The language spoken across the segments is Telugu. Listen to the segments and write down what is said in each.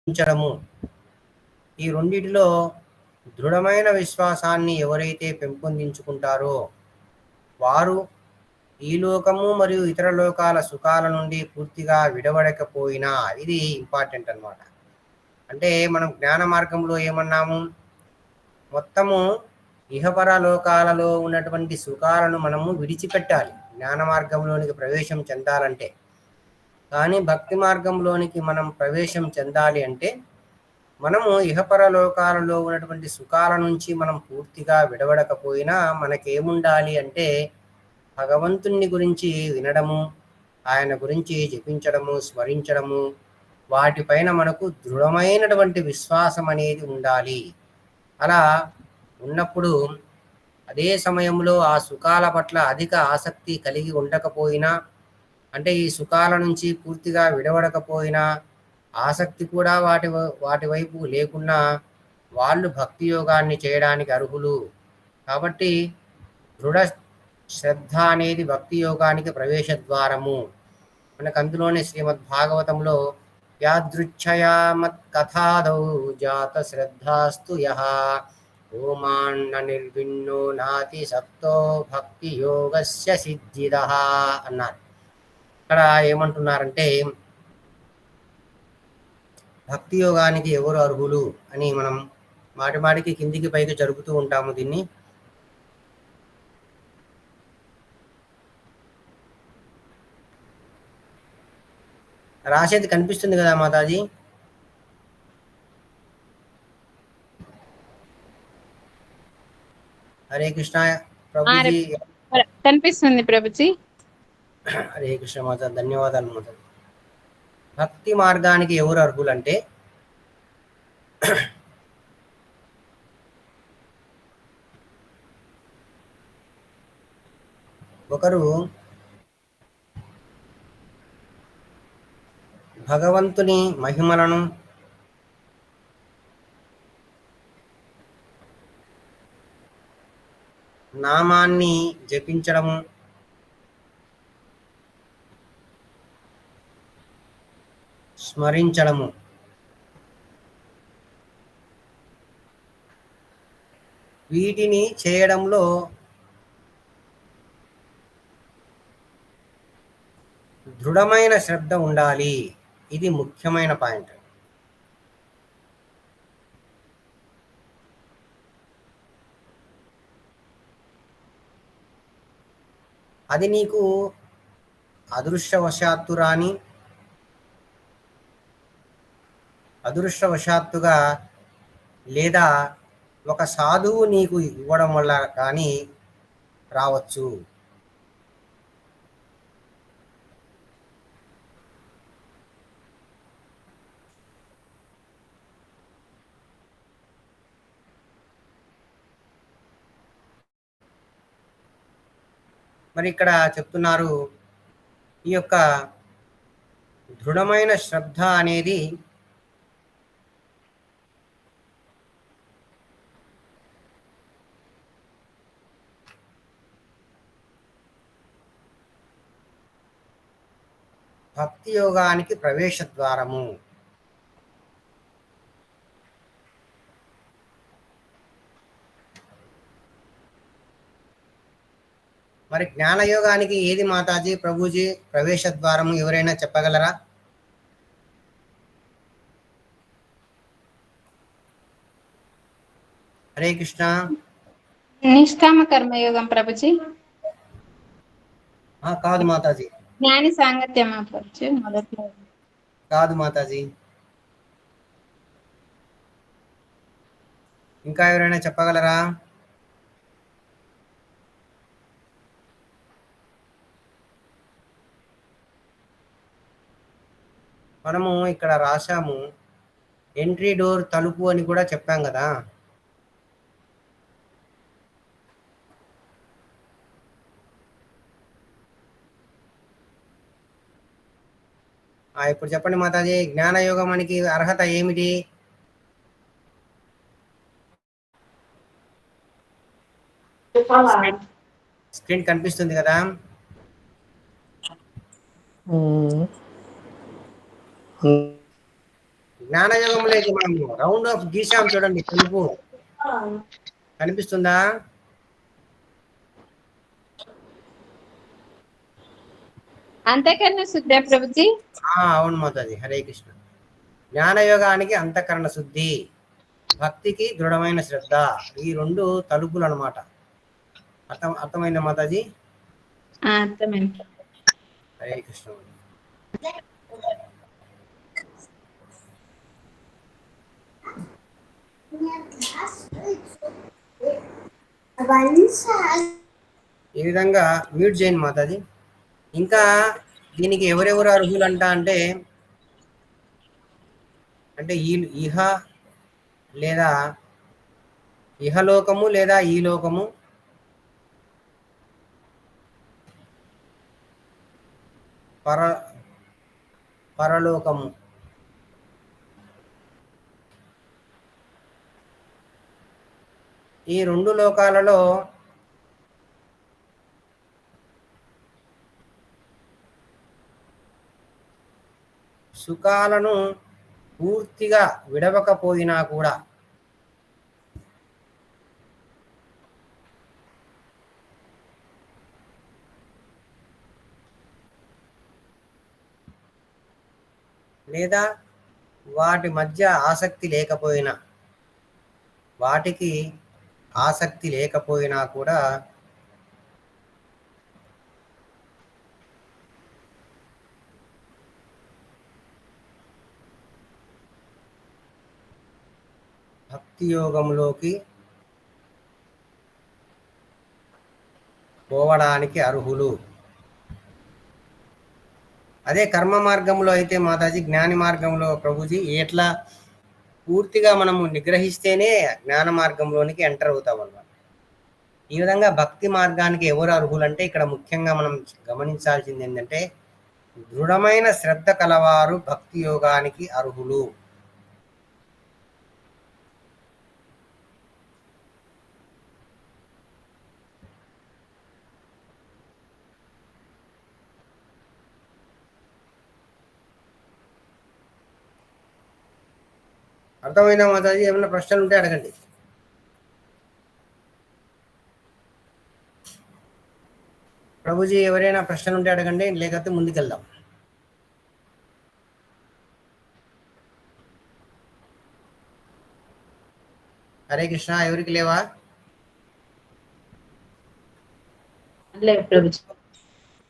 ఉంచడము. ఈ రెండిటిలో దృఢమైన విశ్వాసాన్ని ఎవరైతే పెంపొందించుకుంటారో వారు ఈ లోకము మరియు ఇతర లోకాల సుఖాల నుండి పూర్తిగా విడవడకపోయినా, ఇది ఇంపార్టెంట్ అన్నమాట. అంటే మనం జ్ఞాన మార్గంలో ఏమన్నాము, మొత్తము ఇహపర లోకాలలో ఉన్నటువంటి సుఖాలను మనము విడిచిపెట్టాలి జ్ఞాన మార్గంలోనికి ప్రవేశం చెందాలంటే. కానీ భక్తి మార్గంలోనికి మనం ప్రవేశం చెందాలి అంటే మనము ఇహపర లోకాలలో ఉన్నటువంటి సుఖాల నుంచి మనం పూర్తిగా విడవడకపోయినా మనకేముండాలి అంటే భగవంతుని గురించి వినడము, ఆయన గురించి జపించడము, స్మరించడము, వాటిపైన మనకు దృఢమైనటువంటి విశ్వాసం అనేది ఉండాలి. అలా ఉన్నప్పుడు అదే సమయంలో ఆ సుఖాల పట్ల అధిక ఆసక్తి కలిగి ఉండకపోయినా, అంటే ఈ సుఖాల నుంచి పూర్తిగా విడవడకపోయినా, ఆసక్తి కూడా వాటి వైపు లేకున్నా వాళ్ళు భక్తి యోగాన్ని చేయడానికి అర్హులు. కాబట్టి దృఢ శ్రద్ధ అనేది భక్తి యోగానికి ప్రవేశ ద్వారము. మనకు అందులోనే శ్రీమద్ భాగవతంలో యాదృచ్ఛయా మత్కథాదౌ జాత శ్రద్ధాస్తు యః ఓమాన్న నిర్విన్నో నాతి సక్తో భక్తి యోగస్య సిద్ధిదః అన్నారు. ఇక్కడ ఏమంటున్నారంటే భక్తి యోగానికి ఎవరు అర్హులు అని మనం మాటి మాటికి కిందికి పైకి జరుపుతూ ఉంటాము. దీన్ని రాసేది కనిపిస్తుంది కదా మాతాజీ? హరే కృష్ణ ప్రభుజీ. కనిపిస్తుంది ప్రభుజీ. హరే కృష్ణ మాత, ధన్యవాదాలు మాత. భక్తి మార్గానికి ఎవరు అర్హులంటే ఒకరు భగవంతుని మహిమలను, నామాన్ని జపించడము, స్మరించడము, వీటిని చేయడంలో దృఢమైన శ్రద్ధ ఉండాలి. ఇది ముఖ్యమైన పాయింట్. అది నీకు అదృష్టవశాత్తు రాని, అదృష్టవశాత్తుగా లేదా ఒక సాధువు నీకు ఇవ్వడం వల్ల కానీ రావచ్చు. మరి ఇక్కడ చెప్తున్నారు, ఈ యొక్క దృఢమైన శ్రద్ధ అనేది భక్తి యోగానికి ప్రవేశ ద్వారము. మరి జ్ఞానయోగానికి ఏది మాతాజీ, ప్రభుజీ ప్రవేశ ద్వారము ఎవరైనా చెప్పగలరా? హరే కృష్ణ. నిష్కామ కర్మయోగం ప్రభుజీ. కాదు మాతాజీ. జ్ఞాని సాంగత్యమా ప్రభుజీ? మొదట్లో కాదు మాతాజీ. ఇంకా ఎవరైనా చెప్పగలరా? మనము ఇక్కడ రాశాము ఎంట్రీ డోర్, తలుపు అని కూడా చెప్పాం కదా. ఇప్పుడు చెప్పండి మాతాజీ, జ్ఞానయోగమానికి అర్హత ఏమిటి? స్క్రీన్ కనిపిస్తుంది కదా. జ్ఞానయోగంలోకి మనం రౌండ్ ఆఫ్ గీసాం చూడండి, తెలుపు కనిపిస్తుందా? అంతకన్నా శుద్ధ ప్రభుజీ. అవును మాతాజీ, హరే కృష్ణ. జ్ఞానయోగానికి అంతఃకరణ శుద్ధి, భక్తికి దృఢమైన శ్రద్ధ, ఈ రెండు తలుపులు అనమాట. అర్థమైందా మాతాజీ? అర్థమైంది. హరే కృష్ణ. ఈ విధంగా మ్యూట్ చేయండి మాతాజీ. ఇంకా దీనికి ఎవరెవరు అర్హులు అంటే ఇహ లేదా ఇహలోకము లేదా ఈ లోకము, పరలోకము, ఈ రెండు లోకాలలో సుఖాలను పూర్తిగా విడవకపోయినా కూడా లేదా వాటి మధ్య ఆసక్తి లేకపోయినా, వాటికి ఆసక్తి లేకపోయినా కూడా భక్తి యోగంలోకి పోవడానికి అర్హులు. అదే కర్మ మార్గంలో అయితే మాతాజీ, జ్ఞాని మార్గంలో ప్రభుజీ ఎట్లా పూర్తిగా మనము నిగ్రహిస్తేనే జ్ఞాన మార్గంలోనికి ఎంటర్ అవుతాం అన్నమాట. ఈ విధంగా భక్తి మార్గానికి ఎవరు అర్హులు అంటే ఇక్కడ ముఖ్యంగా మనం గమనించాల్సింది ఏంటంటే, దృఢమైన శ్రద్ధ కలవారు భక్తి యోగానికి అర్హులు. అర్థమైందా మాతాజీ? ఏమైనా ప్రశ్నలు ఉంటే అడగండి. ప్రభుజీ ఎవరైనా ప్రశ్నలు ఉంటే అడగండి, లేకపోతే ముందుకెళ్దాం. హరే కృష్ణ. ఎవరికి లేవా?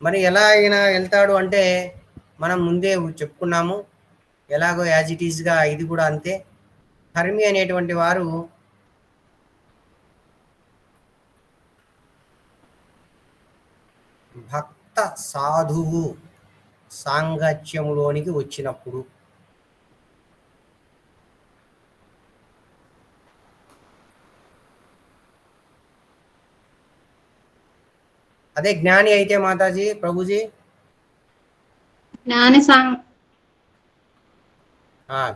మరి ఎలా అయినా వెళ్తాడు అంటే మనం ముందే చెప్పుకున్నాము, ఎలాగో యాజ్ ఇట్ ఈస్గా ఇది కూడా అంతే. హర్మి అనేటువంటి వారు భక్త సాధువు సాంగత్యములోనికి వచ్చినప్పుడు, అదే జ్ఞాని అయితే మాతాజీ, ప్రభుజీ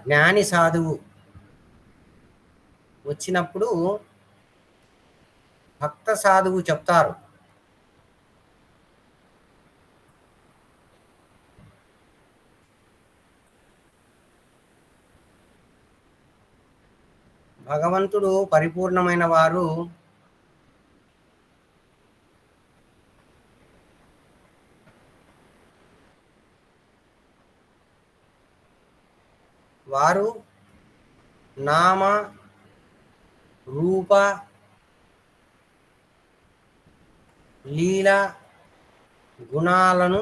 జ్ఞాని సాధువు వచ్చినప్పుడు భక్త సాధువు చెప్తారు, భగవంతుడు పరిపూర్ణమైన వారు, వారు నామ రూప లీల గుణాలను,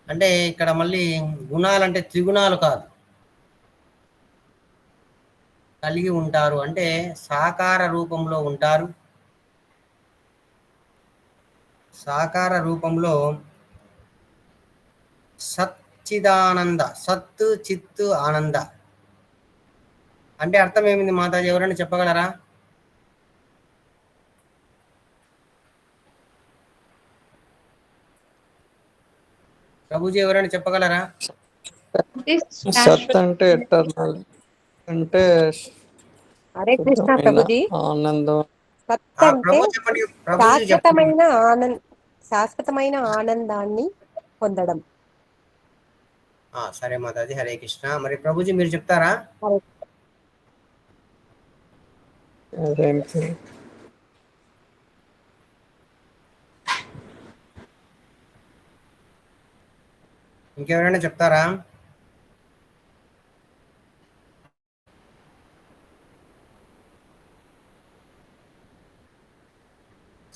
అంటే ఇక్కడ మళ్ళీ గుణాలంటే త్రిగుణాలు కాదు, కలిగి ఉంటారు. అంటే సాకార రూపంలో ఉంటారు. సాకార రూపంలో సచ్చిదానంద, సత్ చిత్ ఆనంద అంటే అర్థం ఏమింది మాతాజీ? ఎవరైనా చెప్పగలరా? ప్రభుజీ ఎవరైనా చెప్పగలరా? సత్ అంటే ఎటర్నల్, అంటే హరే కృష్ణ ప్రభుజీ. ఆనందం. సత్ అంటే శాశ్వతమైన ఆనందాన్ని పొందడం. సరే మాతాజీ, హరే కృష్ణ. మరి ప్రభుజీ మీరు చెప్తారా? అదేంటి ఇంకెవరైనా చెప్తారా?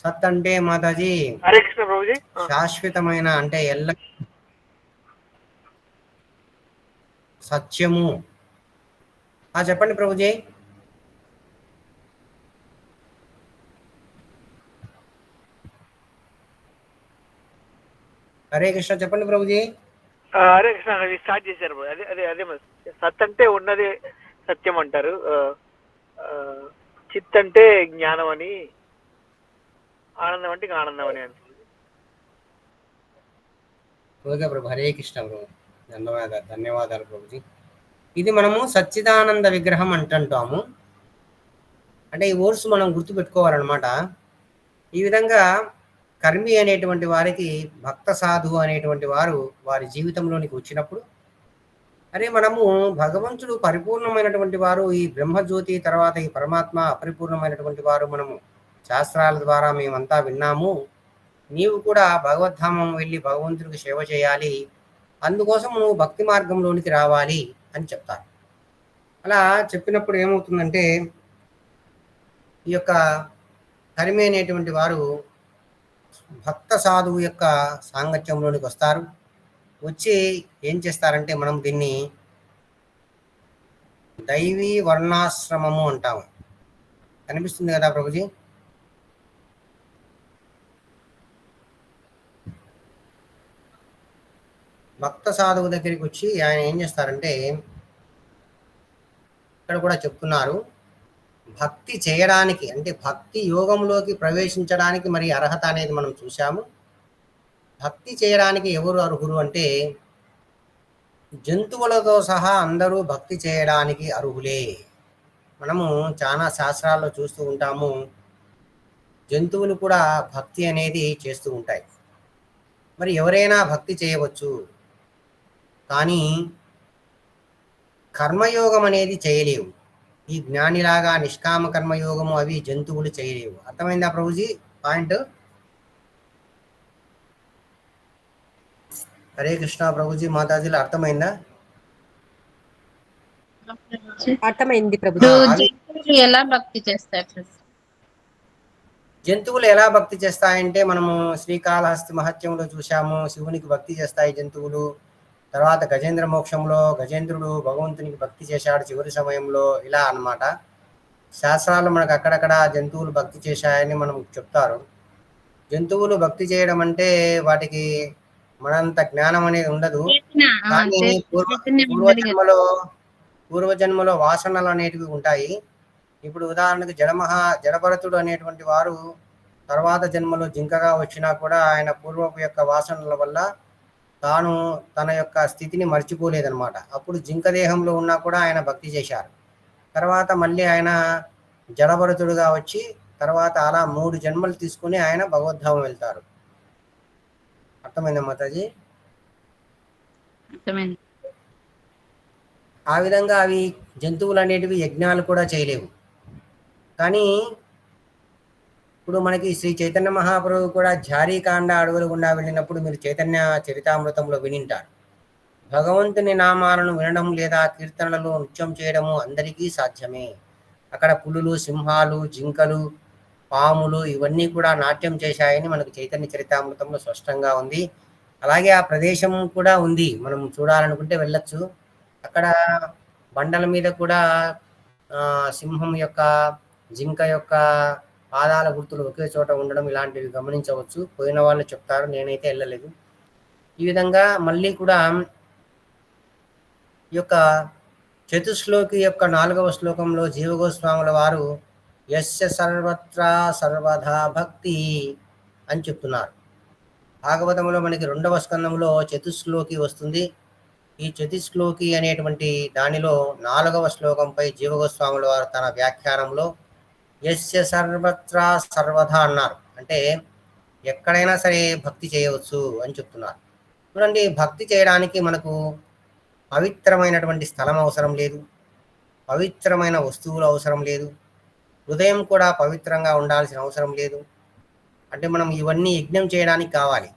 సత్ అంటే మాతాజీ హరే కృష్ణ ప్రభుజీ. శాశ్వతమైన, అంటే ఎల్ల సత్యము. చెప్పండి ప్రభుజీ. హరే కృష్ణ, చెప్పండి ప్రభుజీ. హరే కృష్ణ, అది స్టార్ట్ చేశారు ప్రభు. అదే అదే అదే మరి. సత్ అంటే ఉన్నది సత్యం అంటారు. చిత్ అంటే జ్ఞానం అని, ఆనందం అంటే ఆనందం అని అంటారు. ఓకే ప్రభు, హరే కృష్ణ ప్రభు. ధన్యవాదాలు ప్రభుజీ. ఇది మనము సచ్చిదానంద విగ్రహం అంటుంటాము. అంటే ఈ వర్డ్స్ మనం గుర్తుపెట్టుకోవాలన్నమాట. ఈ విధంగా కర్మి అనేటువంటి వారికి భక్త సాధువు అనేటువంటి వారు వారి జీవితంలోనికి వచ్చినప్పుడు, అరే మనము భగవంతుడు పరిపూర్ణమైనటువంటి వారు, ఈ బ్రహ్మజ్యోతి తర్వాత ఈ పరమాత్మ అపరిపూర్ణమైనటువంటి వారు, మనము శాస్త్రాల ద్వారా మేమంతా విన్నాము, నీవు కూడా భగవద్ధామం వెళ్ళి భగవంతుడికి సేవ చేయాలి, అందుకోసం నువ్వు భక్తి మార్గంలోనికి రావాలి అని చెప్తారు. అలా చెప్పినప్పుడు ఏమవుతుందంటే, ఈ యొక్క కర్మి అనేటువంటి వారు భక్త సాధువు యొక్క సాంగత్యంలోనికి వస్తారు. వచ్చి ఏం చేస్తారంటే, మనం దీన్ని దైవీ వర్ణాశ్రమము అంటాము. కనిపిస్తుంది కదా ప్రభుజీ? భక్త సాధువు దగ్గరికి వచ్చి ఆయన ఏం చేస్తారంటే, ఇక్కడ కూడా చెప్తున్నారు, భక్తి చేయడానికి, అంటే భక్తి యోగంలోకి ప్రవేశించడానికి మరి అర్హత అనేది మనం చూసాము. భక్తి చేయడానికి ఎవరు అర్హులు అంటే, జంతువులతో సహా అందరూ భక్తి చేయడానికి అర్హులే. మనము చాలా శాస్త్రాల్లో చూస్తూ ఉంటాము, జంతువులు కూడా భక్తి అనేది చేస్తూ ఉంటాయి. మరి ఎవరైనా భక్తి చేయవచ్చు, కానీ కర్మయోగం అనేది చేయలేవు. ఈ జ్ఞానిలాగా నిష్కామ కర్మయోగము అవి జంతువులు చేయలేవు. అర్థమైందా ప్రభుజీ పాయింట్? హరే కృష్ణ ప్రభుజీ, మాతాజీలు అర్థమైందా? అర్థమైంది ప్రభు. జంతువులు ఎలా భక్తి చేస్తాయి ప్రభు? జంతువులు ఎలా భక్తి చేస్తాయంటే, మనము శ్రీకాళహస్తి మహత్యంలో చూసాము, శివునికి భక్తి చేస్తాయి జంతువులు. తర్వాత గజేంద్ర మోక్షంలో గజేంద్రుడు భగవంతునికి భక్తి చేశాడు చివరి సమయంలో, ఇలా అన్నమాట. శాస్త్రాలు మనకు అక్కడక్కడ జంతువులు భక్తి చేశాయని మనం చెప్తారు. జంతువులు భక్తి చేయడం అంటే వాటికి మనంత జ్ఞానం అనేది ఉండదు, కానీ పూర్వజన్మలో వాసనలు అనేటివి ఉంటాయి. ఇప్పుడు ఉదాహరణకు జడభరతుడు అనేటువంటి వారు తర్వాత జన్మలో జింకగా వచ్చినా కూడా ఆయన పూర్వపు యొక్క వాసనల వల్ల తాను తన యొక్క స్థితిని మర్చిపోలేదనమాట. అప్పుడు జింక దేహంలో ఉన్నా కూడా ఆయన భక్తి చేశారు. తర్వాత మళ్ళీ ఆయన జడభరతుడుగా వచ్చి తర్వాత అలా 3 జన్మలు తీసుకుని ఆయన భగవద్ధామం వెళ్తారు. అర్థమైందా మాతాజీ? ఆ విధంగా అవి జంతువులు అనేటివి యజ్ఞాలు కూడా చేయలేవు. కానీ ఇప్పుడు మనకి శ్రీ చైతన్య మహాప్రభు కూడా ఝారీకాండ అడవుల గుండా వెళ్ళినప్పుడు మీరు చైతన్య చరితామృతంలో వినింటారు. భగవంతుని నామాలను వినడం లేదా కీర్తనలు నృత్యం చేయడము అందరికీ సాధ్యమే. అక్కడ పులులు, సింహాలు, జింకలు, పాములు ఇవన్నీ కూడా నాట్యం చేశాయని మనకు చైతన్య చరితామృతంలో స్పష్టంగా ఉంది. అలాగే ఆ ప్రదేశం కూడా ఉంది, మనం చూడాలనుకుంటే వెళ్ళొచ్చు. అక్కడ బండల మీద కూడా సింహం యొక్క, జింక యొక్క పాదాల గుర్తులు ఒకే చోట ఉండడం ఇలాంటివి గమనించవచ్చు. పోయిన వాళ్ళు చెప్తారు, నేనైతే వెళ్ళలేదు. ఈ విధంగా మళ్ళీ కూడా ఈ యొక్క చతుశ్లోకి యొక్క 4వ శ్లోకంలో జీవగోస్వాముల వారు యస్య సర్వత్రా సర్వదా భక్తి అని చెప్తున్నారు. భాగవతంలో మనకి 2వ స్కందంలో చతుశ్లోకి వస్తుంది. ఈ చతుశ్లోకి అనేటువంటి దానిలో 4వ శ్లోకంపై జీవగోస్వాముల వారు తన వ్యాఖ్యానంలో యస్య సర్వత్రా సర్వదా అన్నారు. అంటే ఎక్కడైనా సరే భక్తి చేయవచ్చు అని చెప్తున్నారు. చూడండి, భక్తి చేయడానికి మనకు పవిత్రమైనటువంటి స్థలం అవసరం లేదు, పవిత్రమైన వస్తువులు అవసరం లేదు, హృదయం కూడా పవిత్రంగా ఉండాల్సిన అవసరం లేదు. అంటే మనం ఇవన్నీ యజ్ఞం చేయడానికి కావాలి.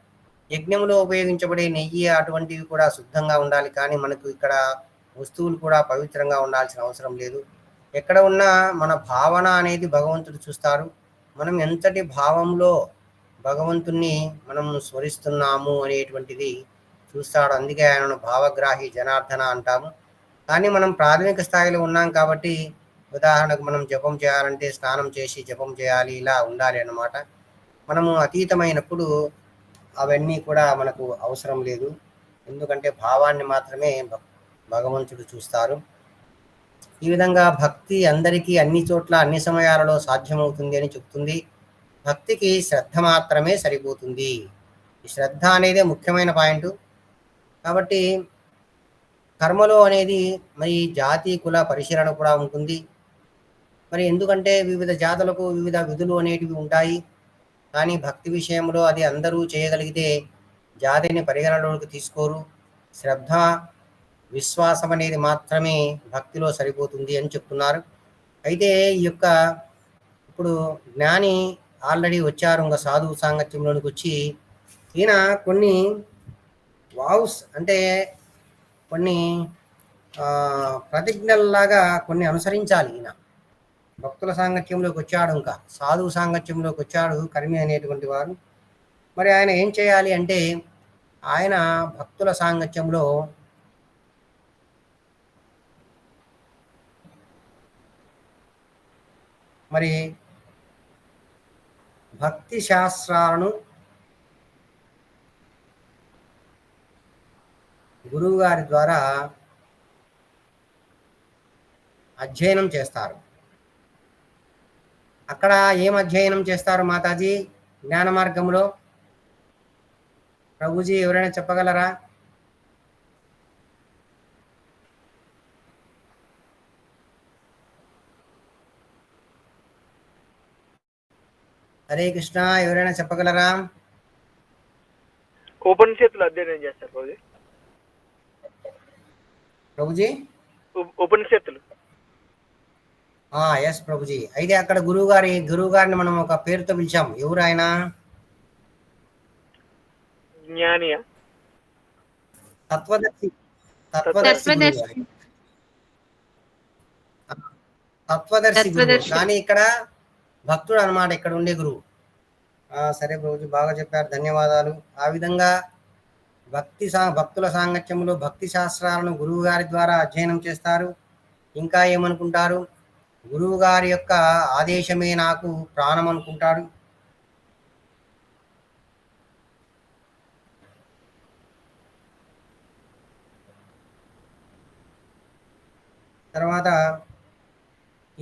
యజ్ఞంలో ఉపయోగించబడే నెయ్యి అటువంటివి కూడా శుద్ధంగా ఉండాలి, కానీ మనకు ఇక్కడ వస్తువులు కూడా పవిత్రంగా ఉండాల్సిన అవసరం లేదు. ఎక్కడ ఉన్నా మన భావన అనేది భగవంతుడు చూస్తారు. మనం ఎంతటి భావంలో భగవంతుణ్ణి మనం స్మరిస్తున్నాము అనేటువంటిది చూస్తాడు. అందుకే ఆయనను భావగ్రాహి జనార్దన అంటాము. కానీ మనం ప్రాథమిక స్థాయిలో ఉన్నాం కాబట్టి, ఉదాహరణకు మనం జపం చేయాలంటే స్నానం చేసి జపం చేయాలి, ఇలా ఉండాలి అన్నమాట. మనము అతీతమైనప్పుడు అవన్నీ కూడా మనకు అవసరం లేదు, ఎందుకంటే భావాన్ని మాత్రమే భగవంతుడు చూస్తారు. ఈ విధంగా భక్తి అందరికీ అన్ని చోట్ల అన్ని సమయాలలో సాధ్యమవుతుంది అని చెప్తుంది. భక్తికి శ్రద్ధ మాత్రమే సరిపోతుంది. ఈ శ్రద్ధ అనేది ముఖ్యమైన పాయింట్. కాబట్టి కర్మలో అనేది మరి జాతి కుల పరిశీలన కూడా ఉంటుంది. మరి ఎందుకంటే వివిధ జాతులకు వివిధ విధులు అనేటివి ఉంటాయి. కానీ భక్తి విషయంలో అది అందరూ చేయగలిగితే జాతిని పరిగణలోకి తీసుకోరు. శ్రద్ధ విశ్వాసం అనేది మాత్రమే భక్తిలో సరిపోతుంది అని చెప్తున్నారు. అయితే ఈ యొక్క ఇప్పుడు జ్ఞాని ఆల్రెడీ వచ్చారు, ఇంకా సాధువు సాంగత్యంలోనికి వచ్చి ఈయన కొన్ని వావ్స్ అంటే కొన్ని ప్రతిజ్ఞల్లాగా కొన్ని అనుసరించాలి. ఈయన భక్తుల సాంగత్యంలోకి వచ్చాడు, ఇంకా సాధువు సాంగత్యంలోకి వచ్చాడు కర్మి అనేటువంటి వారు. మరి ఆయన ఏం చేయాలి అంటే, ఆయన భక్తుల సాంగత్యంలో మరి భక్తి శాస్త్రాలను గురువు గారి ద్వారా అధ్యయనం చేస్తారు. అక్కడ ఏం అధ్యయనం చేస్తారు మాతాజీ జ్ఞాన మార్గంలో? ప్రభుజీ ఎవరైనా చెప్పగలరా? హరే కృష్ణ, ఎవరైనా చెప్పగలరా? ఉపనిషత్తులు అధ్యయనం చేస్తారు ప్రభుజీ. ప్రభుజీ ఉపనిషత్తులు. ఎస్ ప్రభుజీ. అయితే అక్కడ గురువు గారిని మనం ఒక పేరుతో పిలిచాం. ఎవరు ఆయన? జ్ఞానియ తత్వదర్శి గురువు. కానీ ఇక్కడ భక్తుడు అన్నమాట, ఇక్కడ ఉండే గురువు. సరే ప్రభుజీ, బాగా చెప్పారు, ధన్యవాదాలు. ఆ విధంగా భక్తుల సాంగత్యంలో భక్తి శాస్త్రాలను గురువు గారి ద్వారా అధ్యయనం చేస్తారు. ఇంకా ఏమనుకుంటారు? గురువు గారి యొక్క ఆదేశమే నాకు ప్రాణం అనుకుంటాడు. తర్వాత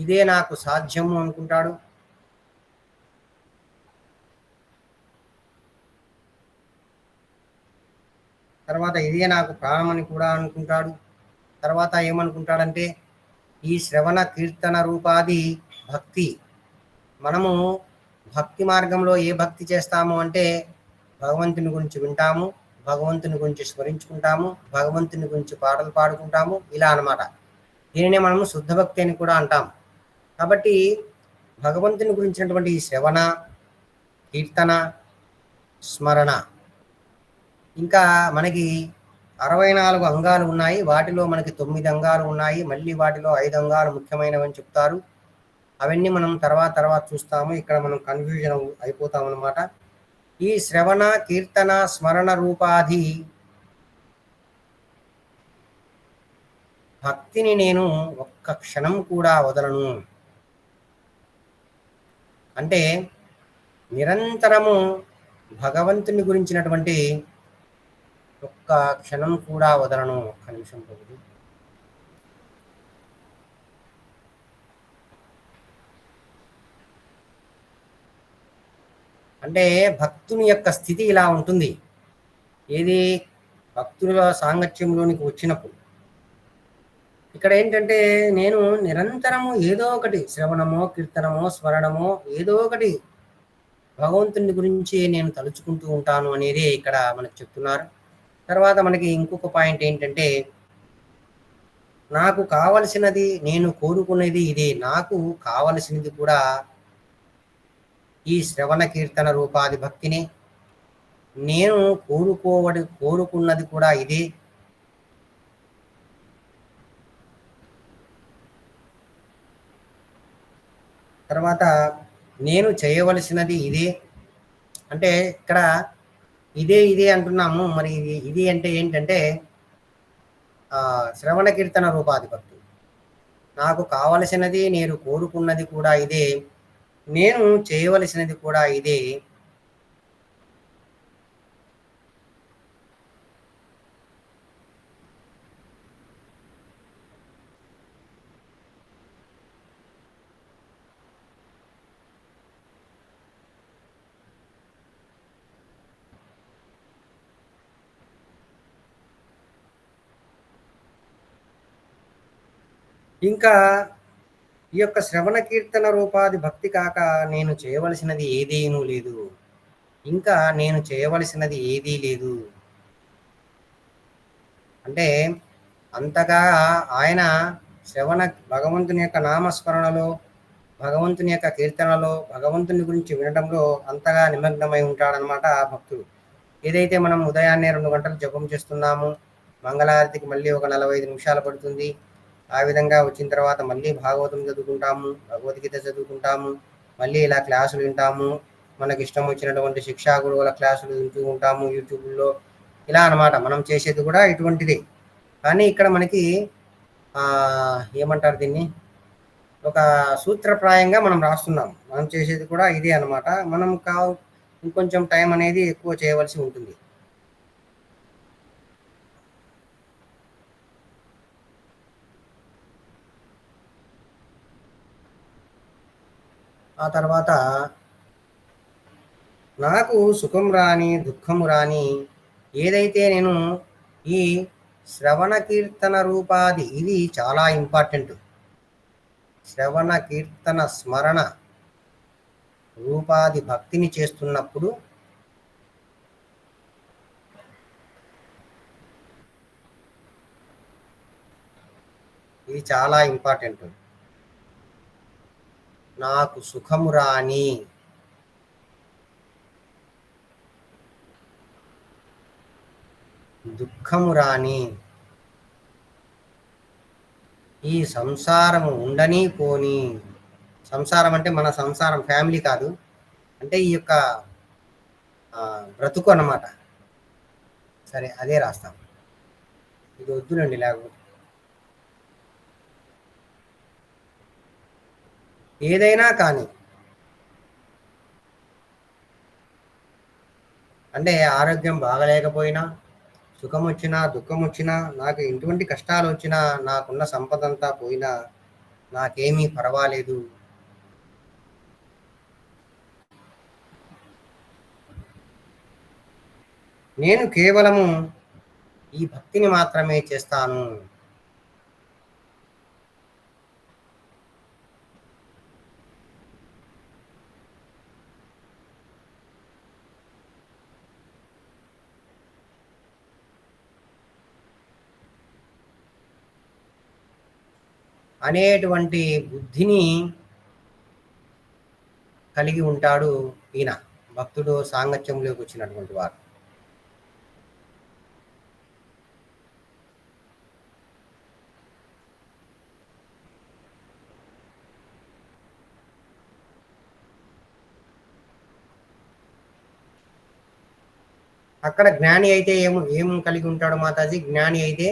ఇదే నాకు సాధ్యము అనుకుంటాడు. తర్వాత ఇదే నాకు ప్రాణం అని కూడా అనుకుంటాడు. తర్వాత ఏమనుకుంటాడంటే, ఈ శ్రవణ కీర్తన రూపాది భక్తి, మనము భక్తి మార్గంలో ఏ భక్తి చేస్తాము అంటే భగవంతుని గురించి వింటాము, భగవంతుని గురించి స్మరించుకుంటాము, భగవంతుని గురించి పాటలు పాడుకుంటాము, ఇలా అన్నమాట. దీనినే మనము శుద్ధ భక్తి అని కూడా అంటాం. కాబట్టి భగవంతుని గురించినటువంటి ఈ శ్రవణ కీర్తన స్మరణ, ఇంకా మనకి 64 అంగాలు ఉన్నాయి. వాటిలో మనకి 9 అంగాలు ఉన్నాయి. మళ్ళీ వాటిలో 5 అంగాలు ముఖ్యమైనవని చెప్తారు. అవన్నీ మనం తర్వాత చూస్తాము. ఇక్కడ మనం కన్ఫ్యూజన్ అయిపోతాం అన్నమాట. ఈ శ్రవణ కీర్తన స్మరణ రూపాధి భక్తిని నేను ఒక్క క్షణం కూడా వదలను. అంటే నిరంతరము భగవంతుని గురించినటువంటి ఒక్క క్షణం కూడా వదలను. ఒక్క నిమిషం ప్రభుజీ. అంటే భక్తుని యొక్క స్థితి ఇలా ఉంటుంది. ఏది? భక్తుల సాంగత్యంలోనికి వచ్చినప్పుడు ఇక్కడ ఏంటంటే, నేను నిరంతరము ఏదో ఒకటి శ్రవణమో కీర్తనమో స్మరణమో ఏదో ఒకటి భగవంతుని గురించి నేను తలుచుకుంటూ ఉంటాను అనేది ఇక్కడ మనకు చెప్తున్నారు. తర్వాత మనకి ఇంకొక పాయింట్ ఏంటంటే, నాకు కావలసినది, నేను కోరుకునేది ఇదే. నాకు కావలసినది కూడా ఈ శ్రవణ కీర్తన రూపాది భక్తిని. నేను కోరుకున్నది కూడా ఇదే. తర్వాత నేను చేయవలసినది ఇదే. అంటే ఇక్కడ ఇదే ఇదే అంటున్నాము. మరి ఇది అంటే ఏంటంటే శ్రవణ కీర్తన రూపాది భక్తి. నాకు కావలసినది, నేను కోరుకున్నది కూడా ఇదే, నేను చేయవలసినది కూడా ఇదే. ఇంకా ఈ యొక్క శ్రవణ కీర్తన రూపాది భక్తి కాక నేను చేయవలసినది ఏదేనూ లేదు. ఇంకా నేను చేయవలసినది ఏదీ లేదు. అంటే అంతగా ఆయన భగవంతుని యొక్క నామస్మరణలో, భగవంతుని యొక్క కీర్తనలో, భగవంతుని గురించి వినడంలో అంతగా నిమగ్నమై ఉంటాడనమాట ఆ భక్తుడు. ఏదైతే మనం ఉదయాన్నే 2 గంటలు జపం చేస్తున్నాము, మంగళారతికి మళ్ళీ ఒక 45 నిమిషాలు పడుతుంది. ఆ విధంగా వచ్చిన తర్వాత మళ్ళీ భాగవతం చదువుకుంటాము, భగవద్గీత చదువుకుంటాము, మళ్ళీ ఇలా క్లాసులు వింటాము, మనకి ఇష్టం వచ్చినటువంటి శిక్షా గురువుల క్లాసులు వింటూ ఉంటాము యూట్యూబ్లో. ఇలా అన్నమాట మనం చేసేది కూడా ఇటువంటిదే. కానీ ఇక్కడ మనకి ఏమంటారు దీన్ని, ఒక సూత్రప్రాయంగా మనం రాస్తున్నాం. మనం చేసేది కూడా ఇదే అన్నమాట. మనం ఇంకొంచెం టైం అనేది ఎక్కువ చేయవలసి ఉంటుంది. ఆ తర్వాత నాకు సుఖం రాని, దుఃఖము రాని, ఏదైతే నేను ఈ శ్రవణ కీర్తన రూపాది, ఇది చాలా ఇంపార్టెంట్. శ్రవణ కీర్తన స్మరణ రూపాది భక్తిని చేస్తున్నప్పుడు ఇది చాలా ఇంపార్టెంట్. నాకు సుఖము రాని, దుఃఖము రాని, ఈ సంసారము ఉండని పోని. సంసారం అంటే మన సంసారం, ఫ్యామిలీ కాదు, అంటే ఈ యొక్క బ్రతుకు అన్నమాట. సరే, అదే రాస్తాం. ఇది వద్దునండి, లేకపోతే ఏదైనా కానీ, అంటే ఆరోగ్యం బాగలేకపోయినా, సుఖం వచ్చినా, దుఃఖం వచ్చినా, నాకు ఎటువంటి కష్టాలు వచ్చినా, నాకున్న సంపద అంతా పోయినా నాకేమీ పర్వాలేదు. నేను కేవలము ఈ భక్తిని మాత్రమే చేస్తాను. అనేటువంటి బుద్ధిని కలిగి ఉంటాడు ఈయన భక్తుడు, సాంగత్యంలోకి వచ్చినటువంటి వారు. అక్కడ జ్ఞాని అయితే ఏం కలిగి ఉంటాడు మాతాజీ? జ్ఞాని అయితే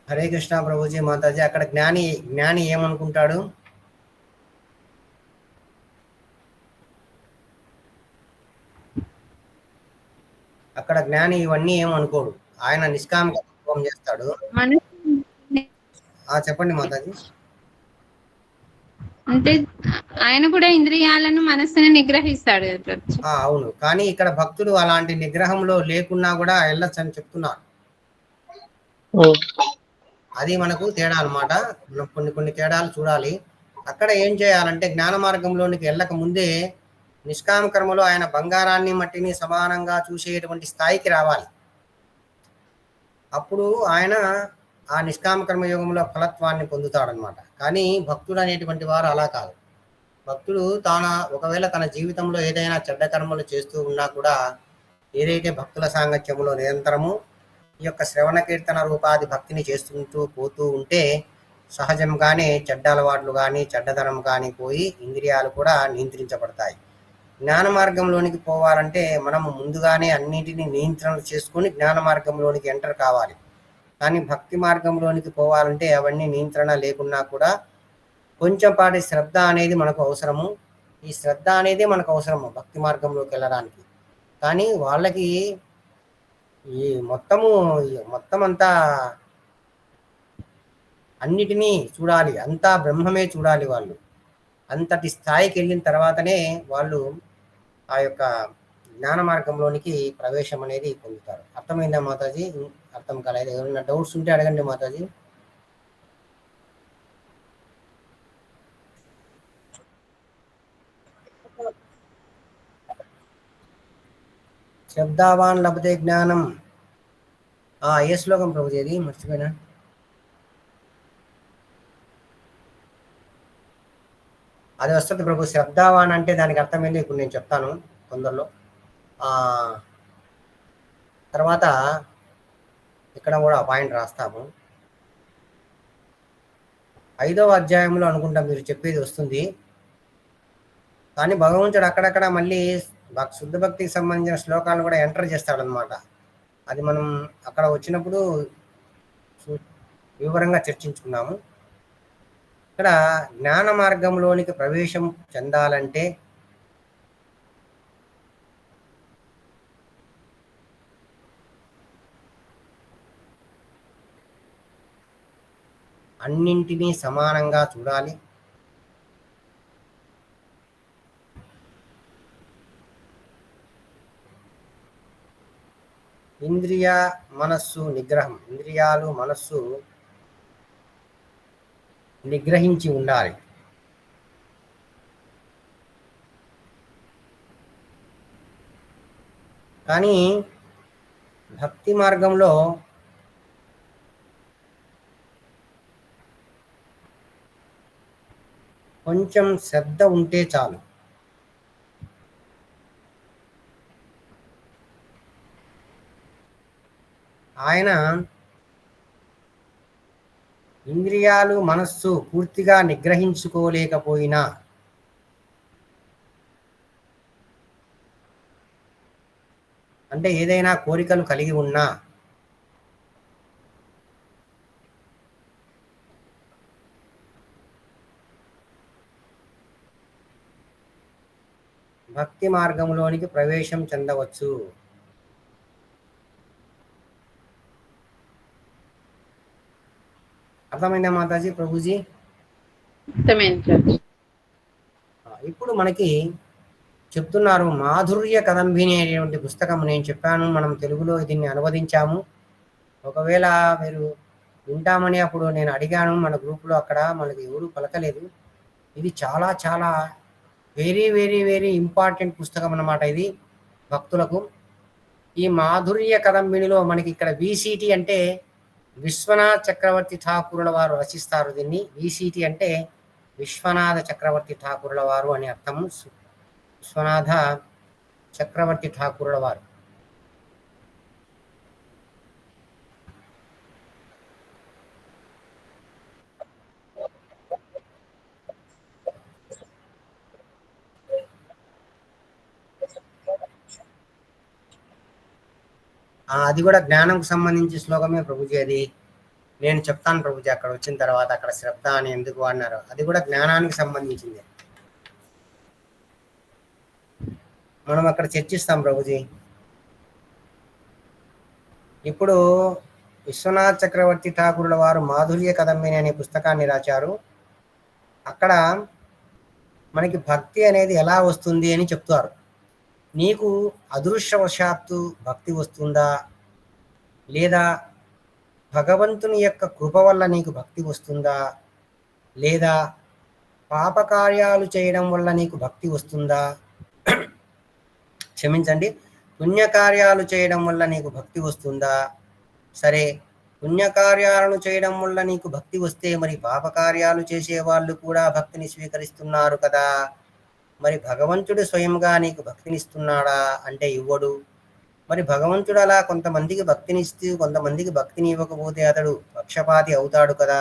హరే కృష్ణ ప్రభుజీ మాతాజీ, అక్కడ జ్ఞాని ఏమనుకుంటాడు? అక్కడ జ్ఞాని ఇవన్నీ ఏమనుకోడు, ఆయన నిష్కామిక తత్వం చేస్తాడు. చెప్పండి మాతాజీ. అంటే ఆయన కూడా ఇంద్రియాలను, మనస్సును నిగ్రహిస్తాడు. అవును, కానీ ఇక్కడ భక్తుడు అలాంటి నిగ్రహంలో లేకున్నా కూడా వెళ్ళొచ్చు అని చెప్తున్నాడు. అది మనకు తేడా అనమాట. మనం కొన్ని తేడాలు చూడాలి. అక్కడ ఏం చేయాలంటే జ్ఞాన మార్గంలోనికి వెళ్ళక ముందే నిష్కామ కర్మలో ఆయన బంగారాన్ని మట్టిని సమానంగా చూసేటువంటి స్థాయికి రావాలి. అప్పుడు ఆయన ఆ నిష్కామ కర్మ యోగంలో ఫలత్వాన్ని పొందుతాడనమాట. కానీ భక్తుడు అనేటువంటి వారు అలా కాదు. భక్తుడు ఒకవేళ తన జీవితంలో ఏదైనా చెడ్డ కర్మలు చేస్తూ ఉన్నా కూడా ఏదైతే భక్తుల సాంగత్యంలో నిరంతరము ఈ యొక్క శ్రవణ కీర్తన రూపాది భక్తిని చేస్తుంటూ పోతూ ఉంటే సహజంగానే చెడ్డ అలవాట్లు కానీ చెడ్డతనం కానీ పోయి ఇంద్రియాలు కూడా నియంత్రించబడతాయి. జ్ఞాన మార్గంలోనికి పోవాలంటే మనము ముందుగానే అన్నింటినీ నియంత్రణ చేసుకొని జ్ఞాన మార్గంలోనికి ఎంటర్ కావాలి. కానీ భక్తి మార్గంలోనికి పోవాలంటే అవన్నీ నియంత్రణ లేకున్నా కూడా కొంచెంపాటి శ్రద్ధ అనేది మనకు అవసరము. ఈ శ్రద్ధ అనేది మనకు అవసరము భక్తి మార్గంలోకి వెళ్ళడానికి. కానీ వాళ్ళకి ఈ మొత్తం అంతా అన్నిటినీ చూడాలి, అంతా బ్రహ్మమే చూడాలి. వాళ్ళు అంతటి స్థాయికి వెళ్ళిన తర్వాతనే వాళ్ళు ఆ యొక్క జ్ఞాన మార్గంలోనికి ప్రవేశం అనేది పొందుతారు. అర్థమైందా మాతాజీ? అర్థం కాలేదు. ఏమైనా డౌట్స్ ఉంటే అడగండి మాతాజీ. శబ్దావాన్ లభతే జ్ఞానం. ఏ శ్లోకం ప్రభుజీ? అది మర్చిపోయినా. అది వస్తుంది ప్రభు. శబ్దావాన్ అంటే దానికి అర్థమైంది ఇప్పుడు నేను చెప్తాను తొందరలో. తర్వాత ఇక్కడ కూడా పాయింట్ రాస్తాము. 5వ అధ్యాయంలో అనుకుంటా మీరు చెప్పేది వస్తుంది. కానీ భగవంతుడు అక్కడక్కడ మళ్ళీ శుద్ధ భక్తికి సంబంధించిన శ్లోకాలను కూడా ఎంటర్ చేస్తాడనమాట. అది మనం అక్కడ వచ్చినప్పుడు వివరంగా చర్చించుకున్నాము. ఇక్కడ జ్ఞాన మార్గంలోనికి ప్రవేశం చెందాలంటే అన్నింటినీ సమానంగా చూడాలి. ఇంద్రియ మనస్సు నిగ్రహం, ఇంద్రియాలు మనస్సు నిగ్రహించి ఉండాలి. కానీ భక్తి మార్గంలో కొంచెం శ్రద్ధ ఉంటే చాలు. ఆయన ఇంద్రియాలు మనస్సు పూర్తిగా నిగ్రహించుకోలేకపోయినా అంటే ఏదైనా కోరికలు కలిగి ఉన్నా భక్తి మార్గంలోనికి ప్రవేశం చెందవచ్చు. అర్థమైందా మాతాజీ? ప్రభుజీ ఇప్పుడు మనకి చెప్తున్నారు మాధుర్య కదంబిని అనేటువంటి పుస్తకం నేను చెప్పాను. మనం తెలుగులో దీన్ని అనువదించాము. ఒకవేళ మీరు వింటామని అప్పుడు నేను అడిగాను మన గ్రూప్లో, అక్కడ మనకి ఎవరు పలకలేదు. ఇది చాలా చాలా వెరీ వెరీ వెరీ ఇంపార్టెంట్ పుస్తకం అన్నమాట ఇది భక్తులకు. ఈ మాధుర్య కదంబినిలో మనకి ఇక్కడ విసిటి అంటే విశ్వనాథ చక్రవర్తి ఠాకూరుల వారు రచిస్తారు దీన్ని. విసిటి అంటే విశ్వనాథ చక్రవర్తి ఠాకూరుల వారు అని అర్థము. విశ్వనాథ చక్రవర్తి ఠాకూరుల వారు. అది కూడా జ్ఞానంకు సంబంధించి శ్లోకమే ప్రభుజీ. అది నేను చెప్తాను ప్రభుజీ అక్కడ వచ్చిన తర్వాత. అక్కడ శ్రద్ధ అని ఎందుకు అన్నారు, అది కూడా జ్ఞానానికి సంబంధించింది. మనం అక్కడ చర్చిస్తాం ప్రభుజీ. ఇప్పుడు విశ్వనాథ్ చక్రవర్తి ఠాకూరుల వారు మాధుర్య కదంబిని అనే పుస్తకాన్ని రాశారు. అక్కడ మనకి భక్తి అనేది ఎలా వస్తుంది అని చెప్తారు. నీకు అదృష్టవశాత్తు భక్తి వస్తుందా లేదా భగవంతుని యొక్క కృప వల్ల నీకు భక్తి వస్తుందా, లేదా పాపకార్యాలు చేయడం వల్ల నీకు భక్తి వస్తుందా? క్షమించండి, పుణ్యకార్యాలు చేయడం వల్ల నీకు భక్తి వస్తుందా? సరే, పుణ్యకార్యాలను చేయడం వల్ల నీకు భక్తి వస్తే మరి పాపకార్యాలు చేసే వాళ్ళు కూడా భక్తిని స్వీకరిస్తున్నారు కదా, మరి భగవంతుడు స్వయంగా నీకు భక్తినిస్తున్నాడా అంటే ఇవ్వడు. మరి భగవంతుడు అలా కొంతమందికి భక్తినిస్తూ కొంతమందికి భక్తిని ఇవ్వకపోతే అతడు పక్షపాతి అవుతాడు కదా.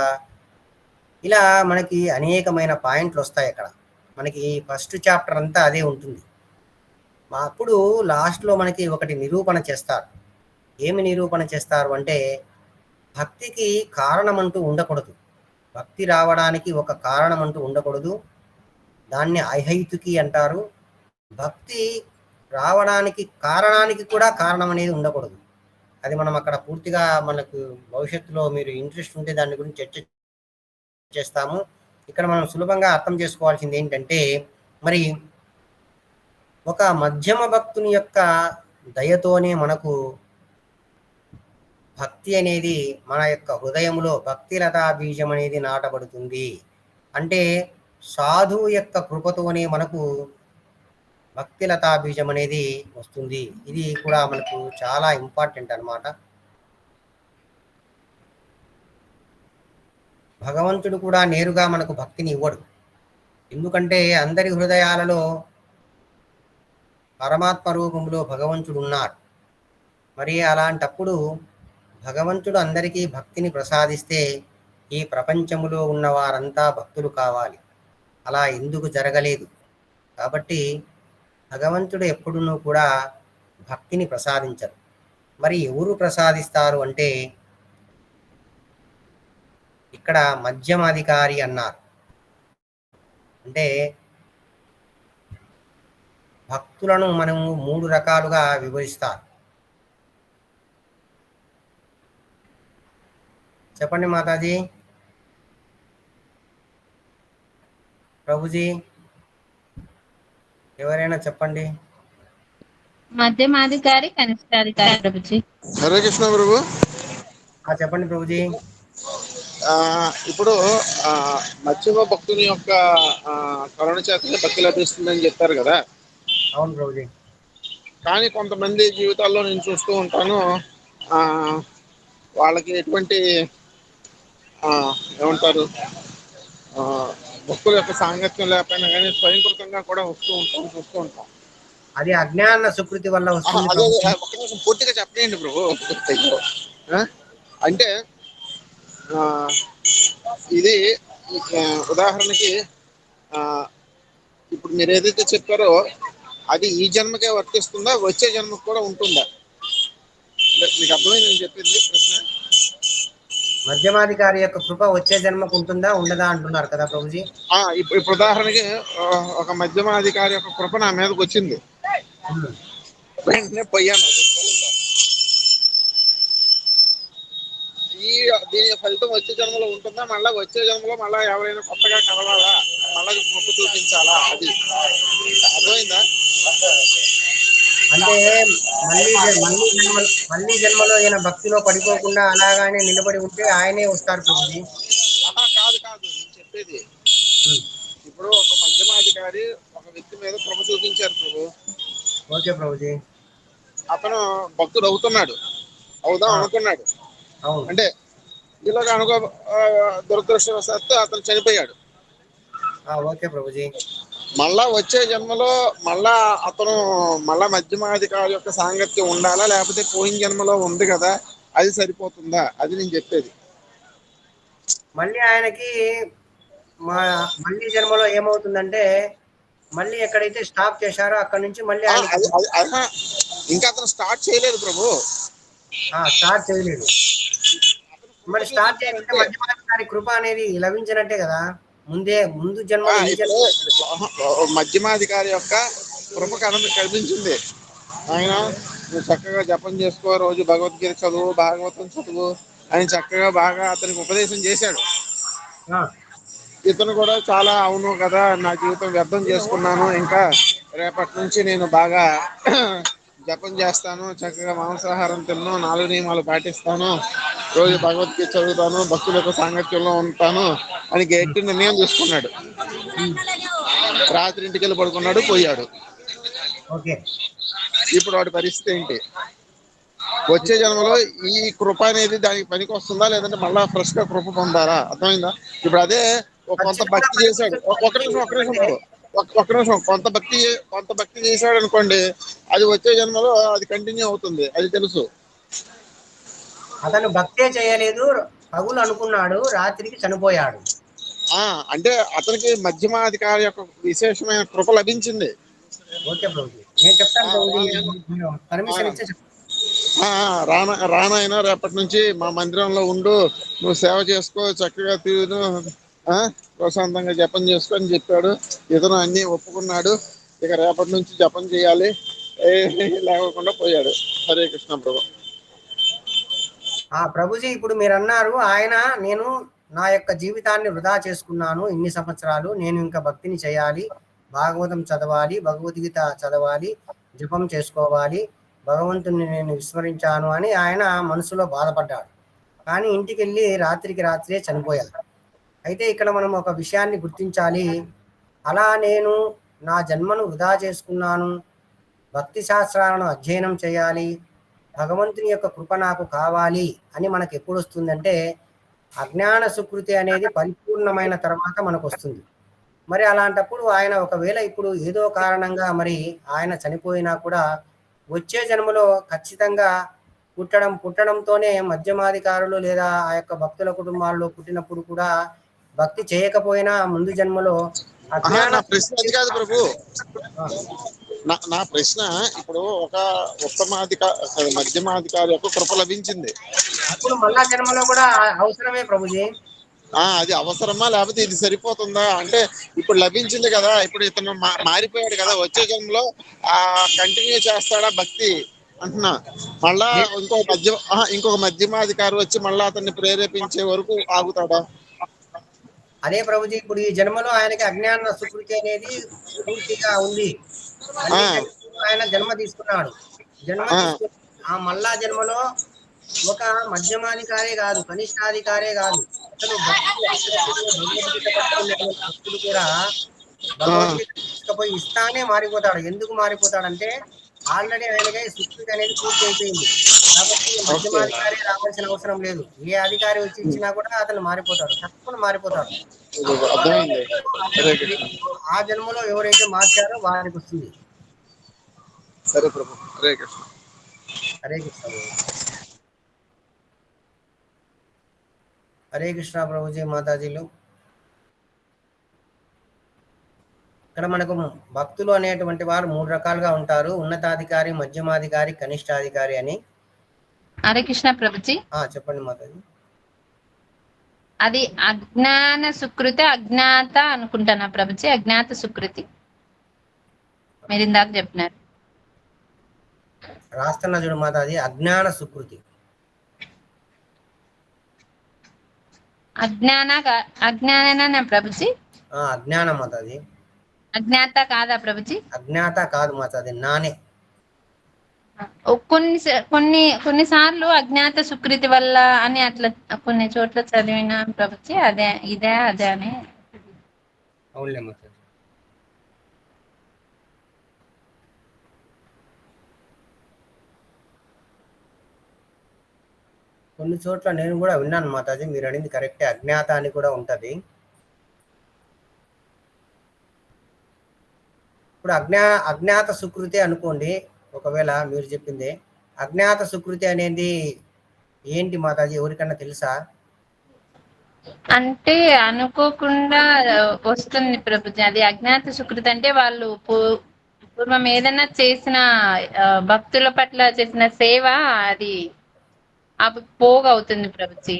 ఇలా మనకి అనేకమైన పాయింట్లు వస్తాయి అక్కడ. మనకి ఫస్ట్ చాప్టర్ అంతా అదే ఉంటుంది. అప్పుడు లాస్ట్లో మనకి ఒకటి నిరూపణ చేస్తారు. ఏమి నిరూపణ చేస్తారు అంటే, భక్తికి కారణం అంటూ ఉండకూడదు. భక్తి రావడానికి ఒక కారణం అంటూ ఉండకూడదు. దాన్ని అహైతుకి అంటారు. భక్తి రావడానికి కారణానికి కూడా కారణం అనేది ఉండకూడదు. అది మనం అక్కడ పూర్తిగా మనకు భవిష్యత్తులో మీరు ఇంట్రెస్ట్ ఉంటే దాని గురించి చర్చ చేస్తాము. ఇక్కడ మనం సులభంగా అర్థం చేసుకోవాల్సింది ఏంటంటే, మరి ఒక మధ్యమ భక్తుని యొక్క దయతోనే మనకు భక్తి అనేది మన యొక్క హృదయంలో భక్తిలతా బీజం అనేది నాటబడుతుంది. అంటే సాధువు యొక్క కృపతోనే మనకు భక్తిలతా బీజం అనేది వస్తుంది. ఇది కూడా మనకు చాలా ఇంపార్టెంట్ అన్నమాట. భగవంతుడు కూడా నేరుగా మనకు భక్తిని ఇవ్వడు. ఎందుకంటే అందరి హృదయాలలో పరమాత్మ రూపంలో భగవంతుడు ఉన్నాడు. మరి అలాంటప్పుడు భగవంతుడు అందరికీ భక్తిని ప్రసాదిస్తే ఈ ప్రపంచములో ఉన్న వారంతా భక్తులు కావాలి. అలా ఎందుకు జరగలేదు? కాబట్టి భగవంతుడు ఎప్పుడునూ కూడా భక్తిని ప్రసాదించరు. మరి ఎవరు ప్రసాదిస్తారు అంటే, ఇక్కడ మధ్యమాధికారి అన్నారు. అంటే భక్తులను మనము 3 రకాలుగా వివరిస్తారు. చెప్పండి మాతాజీ, ప్రభుజీ, ఎవరైనా చెప్పండి. మధ్యమాధికారి, కనిష్టాధికారి ప్రభుజీ. హరే కృష్ణ ప్రభు. చెప్పండి ప్రభుజీ. ఇప్పుడు మధ్యమ భక్తుని యొక్క కరుణ చేతనే భక్తి లభిస్తుందని చెప్పారు కదా. అవును ప్రభుజీ. కానీ కొంతమంది జీవితాల్లో నేను చూస్తూ ఉంటాను, వాళ్ళకి ఎటువంటి ఏమంటారు, భక్తుల యొక్క సాంగత్యం లేకపోయినా కానీ స్వయంకృతంగా కూడా చూస్తూ ఉంటాం. అది అజ్ఞాన సుకృతి వల్ల వస్తుంది. అదే ఒక నిమిషం పూర్తిగా చెప్పలేండి ప్రభు. అంటే ఇది ఉదాహరణకి ఇప్పుడు మీరు ఏదైతే చెప్పారో అది ఈ జన్మకే వర్తిస్తుందా, వచ్చే జన్మకు కూడా ఉంటుందా? మీకు అర్థమైంది నేను చెప్పింది ప్రశ్న? మధ్యమాధికారి యొక్క కృప వచ్చే జన్మకు ఉంటుందా ఉండదా అంటున్నారు కదా ప్రభుజీ. ఇప్పుడు ఉదాహరణకి ఒక మధ్యమాధికారి యొక్క కృప నా మీదకి వచ్చింది, వెంటనే పోయాను. దీని ఫలితం వచ్చే జన్మలో ఉంటుందా, మళ్ళీ వచ్చే జన్మలో మళ్ళీ ఎవరైనా కొత్తగా కలవాలా, మళ్ళీ మొక్కు చూపించాలా? అది అర్థమైందా? అంటే మళ్ళీ జన్మలో ఈయన భక్తిలో పడిపోకుండా అలాగానే నిలబడి ఉంటే ఆయనే వస్తారు ప్రభుజీ. కాదు నేను చెప్పేది, ఇప్పుడు ఒక మధ్యమాధికారి ఒక వ్యక్తి మీద కృప చూపించారు ప్రభు. ఓకే ప్రభుజీ. అతను భక్తుడు అవుదాం అనుకున్నాడు. అంటే ఇలాగ దురదృష్టవశాత్తు అతను చనిపోయాడు. ఓకే ప్రభుజీ. మళ్ళా వచ్చే జన్మలో అతను మధ్యమాధికారి యొక్క సాంగత్యం ఉండాలా, లేకపోతే పోయిన జన్మలో ఉంది కదా అది సరిపోతుందా? అది నేను చెప్పేది. మళ్ళీ ఆయనకి మళ్ళీ జన్మలో ఏమవుతుందంటే, మళ్ళీ ఎక్కడైతే స్టాప్ చేశారో అక్కడ నుంచి మళ్ళీ ఇంకా అతను స్టార్ట్ చేయలేదు ప్రభు. స్టార్ట్ చేయలేదు. మరి స్టార్ట్ చేయాలంటే మధ్యమాధికారి కృప అనేది లభించినట్టే కదా. ముందు జన్మ మధ్యమాధికారి యొక్క కృప కనిపించింది. ఆయన నువ్వు చక్కగా జపం చేసుకో, రోజు భగవద్గీత చదువు, భాగవతం చదువు అని చక్కగా బాగా అతనికి ఉపదేశం చేశాడు. ఇతను కూడా చాలా అవును కదా, నా జీవితం వ్యర్థం చేసుకున్నాను, ఇంకా రేపటి నుంచి నేను బాగా జపం చేస్తాను, చక్కగా మాంసాహారం తిన్నాను, 4 నియమాలు పాటిస్తాను రోజు భగవద్గీత చదువుతాను, భక్తుల యొక్క సాంగత్యంలో ఉంటాను అని గట్టి నిర్ణయం తీసుకున్నాడు. ఉమ్, రాత్రి ఇంటికి వెళ్ళి పడుకున్నాడు, పోయాడు. ఓకే. ఇప్పుడు వాడి పరిస్థితి ఏంటి? వచ్చే జన్మలో ఈ కృప అనేది దానికి పనికి వస్తుందా, లేదంటే మళ్ళా ఫ్రెష్ గా కృప పొందారా? అర్థమైందా? ఇప్పుడు అదే కొంత ఖచ్చితంగా భక్తి చేశాడు. పనికొస్తుంది ఒక్క ప్రభుజీ. నిమిషం ఎందుకంటే బాబు. ఒక్క నిమిషం. కొంత భక్తి చేశాడు అనుకోండి, అది వచ్చే జన్మలో అది కంటిన్యూ అవుతుంది, అది తెలుసు. అతను భక్తే చేయలేదు, పగులు అనుకున్నాడు, రాత్రికి చనిపోయాడు. ఆ అంటే అతనికి మధ్యమాధికారి యొక్క విశేషమైన కృప లభించింది. ఓకే ప్రభుజీ, నేను చెప్తాను ఆ, ప్రభుజీ. రానాయన మీరు ఆ, పర్మిషన్ ఇస్తే రానాయన రేపటి నుంచి మా మందిరంలో ఉండు, నువ్వు సేవ చేసుకో, చక్కగా తీరు, ప్రశాంతంగా జపం చేసుకో అని చెప్పాడు. ఇతను అన్ని ఒప్పుకున్నాడు. ఇక రేపటి నుంచి జపం చేయాలి, ఏ లేకుండా పోయాడు. హరే కృష్ణ ప్రభు. ప్రభుజీ, ఇప్పుడు మీరు అన్నారు ఆయన, నేను నా యొక్క జీవితాన్ని వృధా చేసుకున్నాను ఇన్ని సంవత్సరాలు, నేను ఇంకా భక్తిని చేయాలి, భాగవతం చదవాలి, భగవద్గీత చదవాలి, జపం చేసుకోవాలి, భగవంతుని నేను విస్మరించాను అని ఆయన మనసులో బాధపడ్డాడు. కానీ ఇంటికి వెళ్ళి రాత్రికి రాత్రే చనిపోయారు. అయితే ఇక్కడ మనం ఒక విషయాన్ని గుర్తించాలి. అలా నేను నా జన్మను వృధా చేసుకున్నాను, భక్తి శాస్త్రాలను అధ్యయనం చేయాలి, భగవంతుని యొక్క కృప నాకు కావాలి అని మనకు ఎప్పుడు వస్తుందంటే, అజ్ఞాన సుకృతి అనేది పరిపూర్ణమైన తర్వాత మనకు వస్తుంది. మరి అలాంటప్పుడు ఆయన ఒకవేళ ఇప్పుడు ఏదో కారణంగా మరి ఆయన చనిపోయినా కూడా వచ్చే జన్మలో ఖచ్చితంగా పుట్టడంతోనే మధ్యమాధికారులు లేదా ఆ యొక్క భక్తుల కుటుంబాల్లో పుట్టినప్పుడు కూడా భక్తి చేయకపోయినా ముందు జన్మలో అజ్ఞాన నా ప్రశ్న అది కాదు ప్రభు. ఆ, నా ప్రశ్న, ఇప్పుడు ఒక మధ్యమాధికారి యొక్క కృప లభించింది. అప్పుడు మళ్ళా జన్మలో కూడా అవసరమే ప్రభుజీ. అది అవసరమా, లేకపోతే ఇది సరిపోతుందా? అంటే ఇప్పుడు లభించింది కదా, ఇప్పుడు ఇతను మారిపోయాడు కదా, వచ్చే జన్మలో కంటిన్యూ చేస్తాడా భక్తి అంటున్నా? మళ్ళా ఇంకొక మధ్యమాధికారి వచ్చి మళ్ళా అతన్ని ప్రేరేపించే వరకు ఆగుతాడా? అదే ప్రభుజీ, ఇప్పుడు ఈ జన్మలో ఆయనకి అజ్ఞాన సుకృతి అనేది పూర్తిగా ఉంది. మళ్ళీ జన్మలో ఆయన జన్మ తీసుకున్నాడు. ఆ మళ్ళా జన్మలో ఒక మధ్యమాధికారే కాదు, కనిష్టాధికారే కాదు, అసలు భక్తులు అందరికీ భగవద్గీత పట్టుకున్నటువంటి భక్తులు కూడా భగవద్గీత తీసుకుపోయి ఇస్తానే మారిపోతాడు. ఎందుకు మారిపోతాడంటే ఆల్రెడీ ఆయనకి సుకృతి అనేది పూర్తి అయిపోయింది కాబట్టి మధ్యమాధికారి రావాల్సిన అవసరం లేదు. ఏ అధికారి వచ్చి ఇచ్చినా కూడా అతను మారిపోతాడు, తప్పకుండా మారిపోతాడు. ఆ జన్మలో ఎవరైతే మార్చారో వారికి వస్తుంది. సరే ప్రభు. హరే కృష్ణ. హరే కృష్ణ. హరే కృష్ణ ప్రభుజీ, మాతాజీలు. ఇక్కడ మనకు భక్తులు అనేటువంటి వారు 3 రకాలుగా ఉంటారు: ఉన్నతాధికారి, మధ్యమాధికారి, కనిష్టాధికారి అని. హరే కృష్ణ ప్రభుజీ. చెప్పండి మాతాజీ. అది అజ్ఞాన సుకృతి, అజ్ఞాత అనుకుంటానా ప్రభుజీ? అజ్ఞాత సుకృతి మీరు ఇందాక చెప్పినారు. రాస్తున్నా చూడు మాతాజీ, అజ్ఞాన సుకృతి. అజ్ఞానేనా ప్రభుజీ? అజ్ఞానం మాతాజీ. అజ్ఞాత కాదా ప్రభుజీ? అజ్ఞాత కాదు మాతాజీ, నానే. కొన్నిసార్లు అజ్ఞాత సుకృతి వల్ల అని అట్లా కొన్ని చోట్ల చదివిన ప్రభుజీ. అదే అని. అవునులే మాతాజీ. కొన్ని చోట్ల నేను కూడా విన్నాను మాతాజీ, మీరు అడిగింది కరెక్టే, అజ్ఞాత అని కూడా ఉంటది. ఇప్పుడు అజ్ఞాత సుకృతి అనుకోండి, ఒకవేళ మీరు చెప్పింది అజ్ఞాత సుకృతి అనేది ఏంటి మాతాజీ, ఎవరికన్నా తెలుసా? అంటే అనుకోకుండా వస్తుంది ప్రభుజీ. అది అజ్ఞాత సుకృతి అంటే వాళ్ళు పూర్వం ఏదైనా చేసిన భక్తుల పట్ల చేసిన సేవ అది పోగవుతుంది ప్రభుజీ.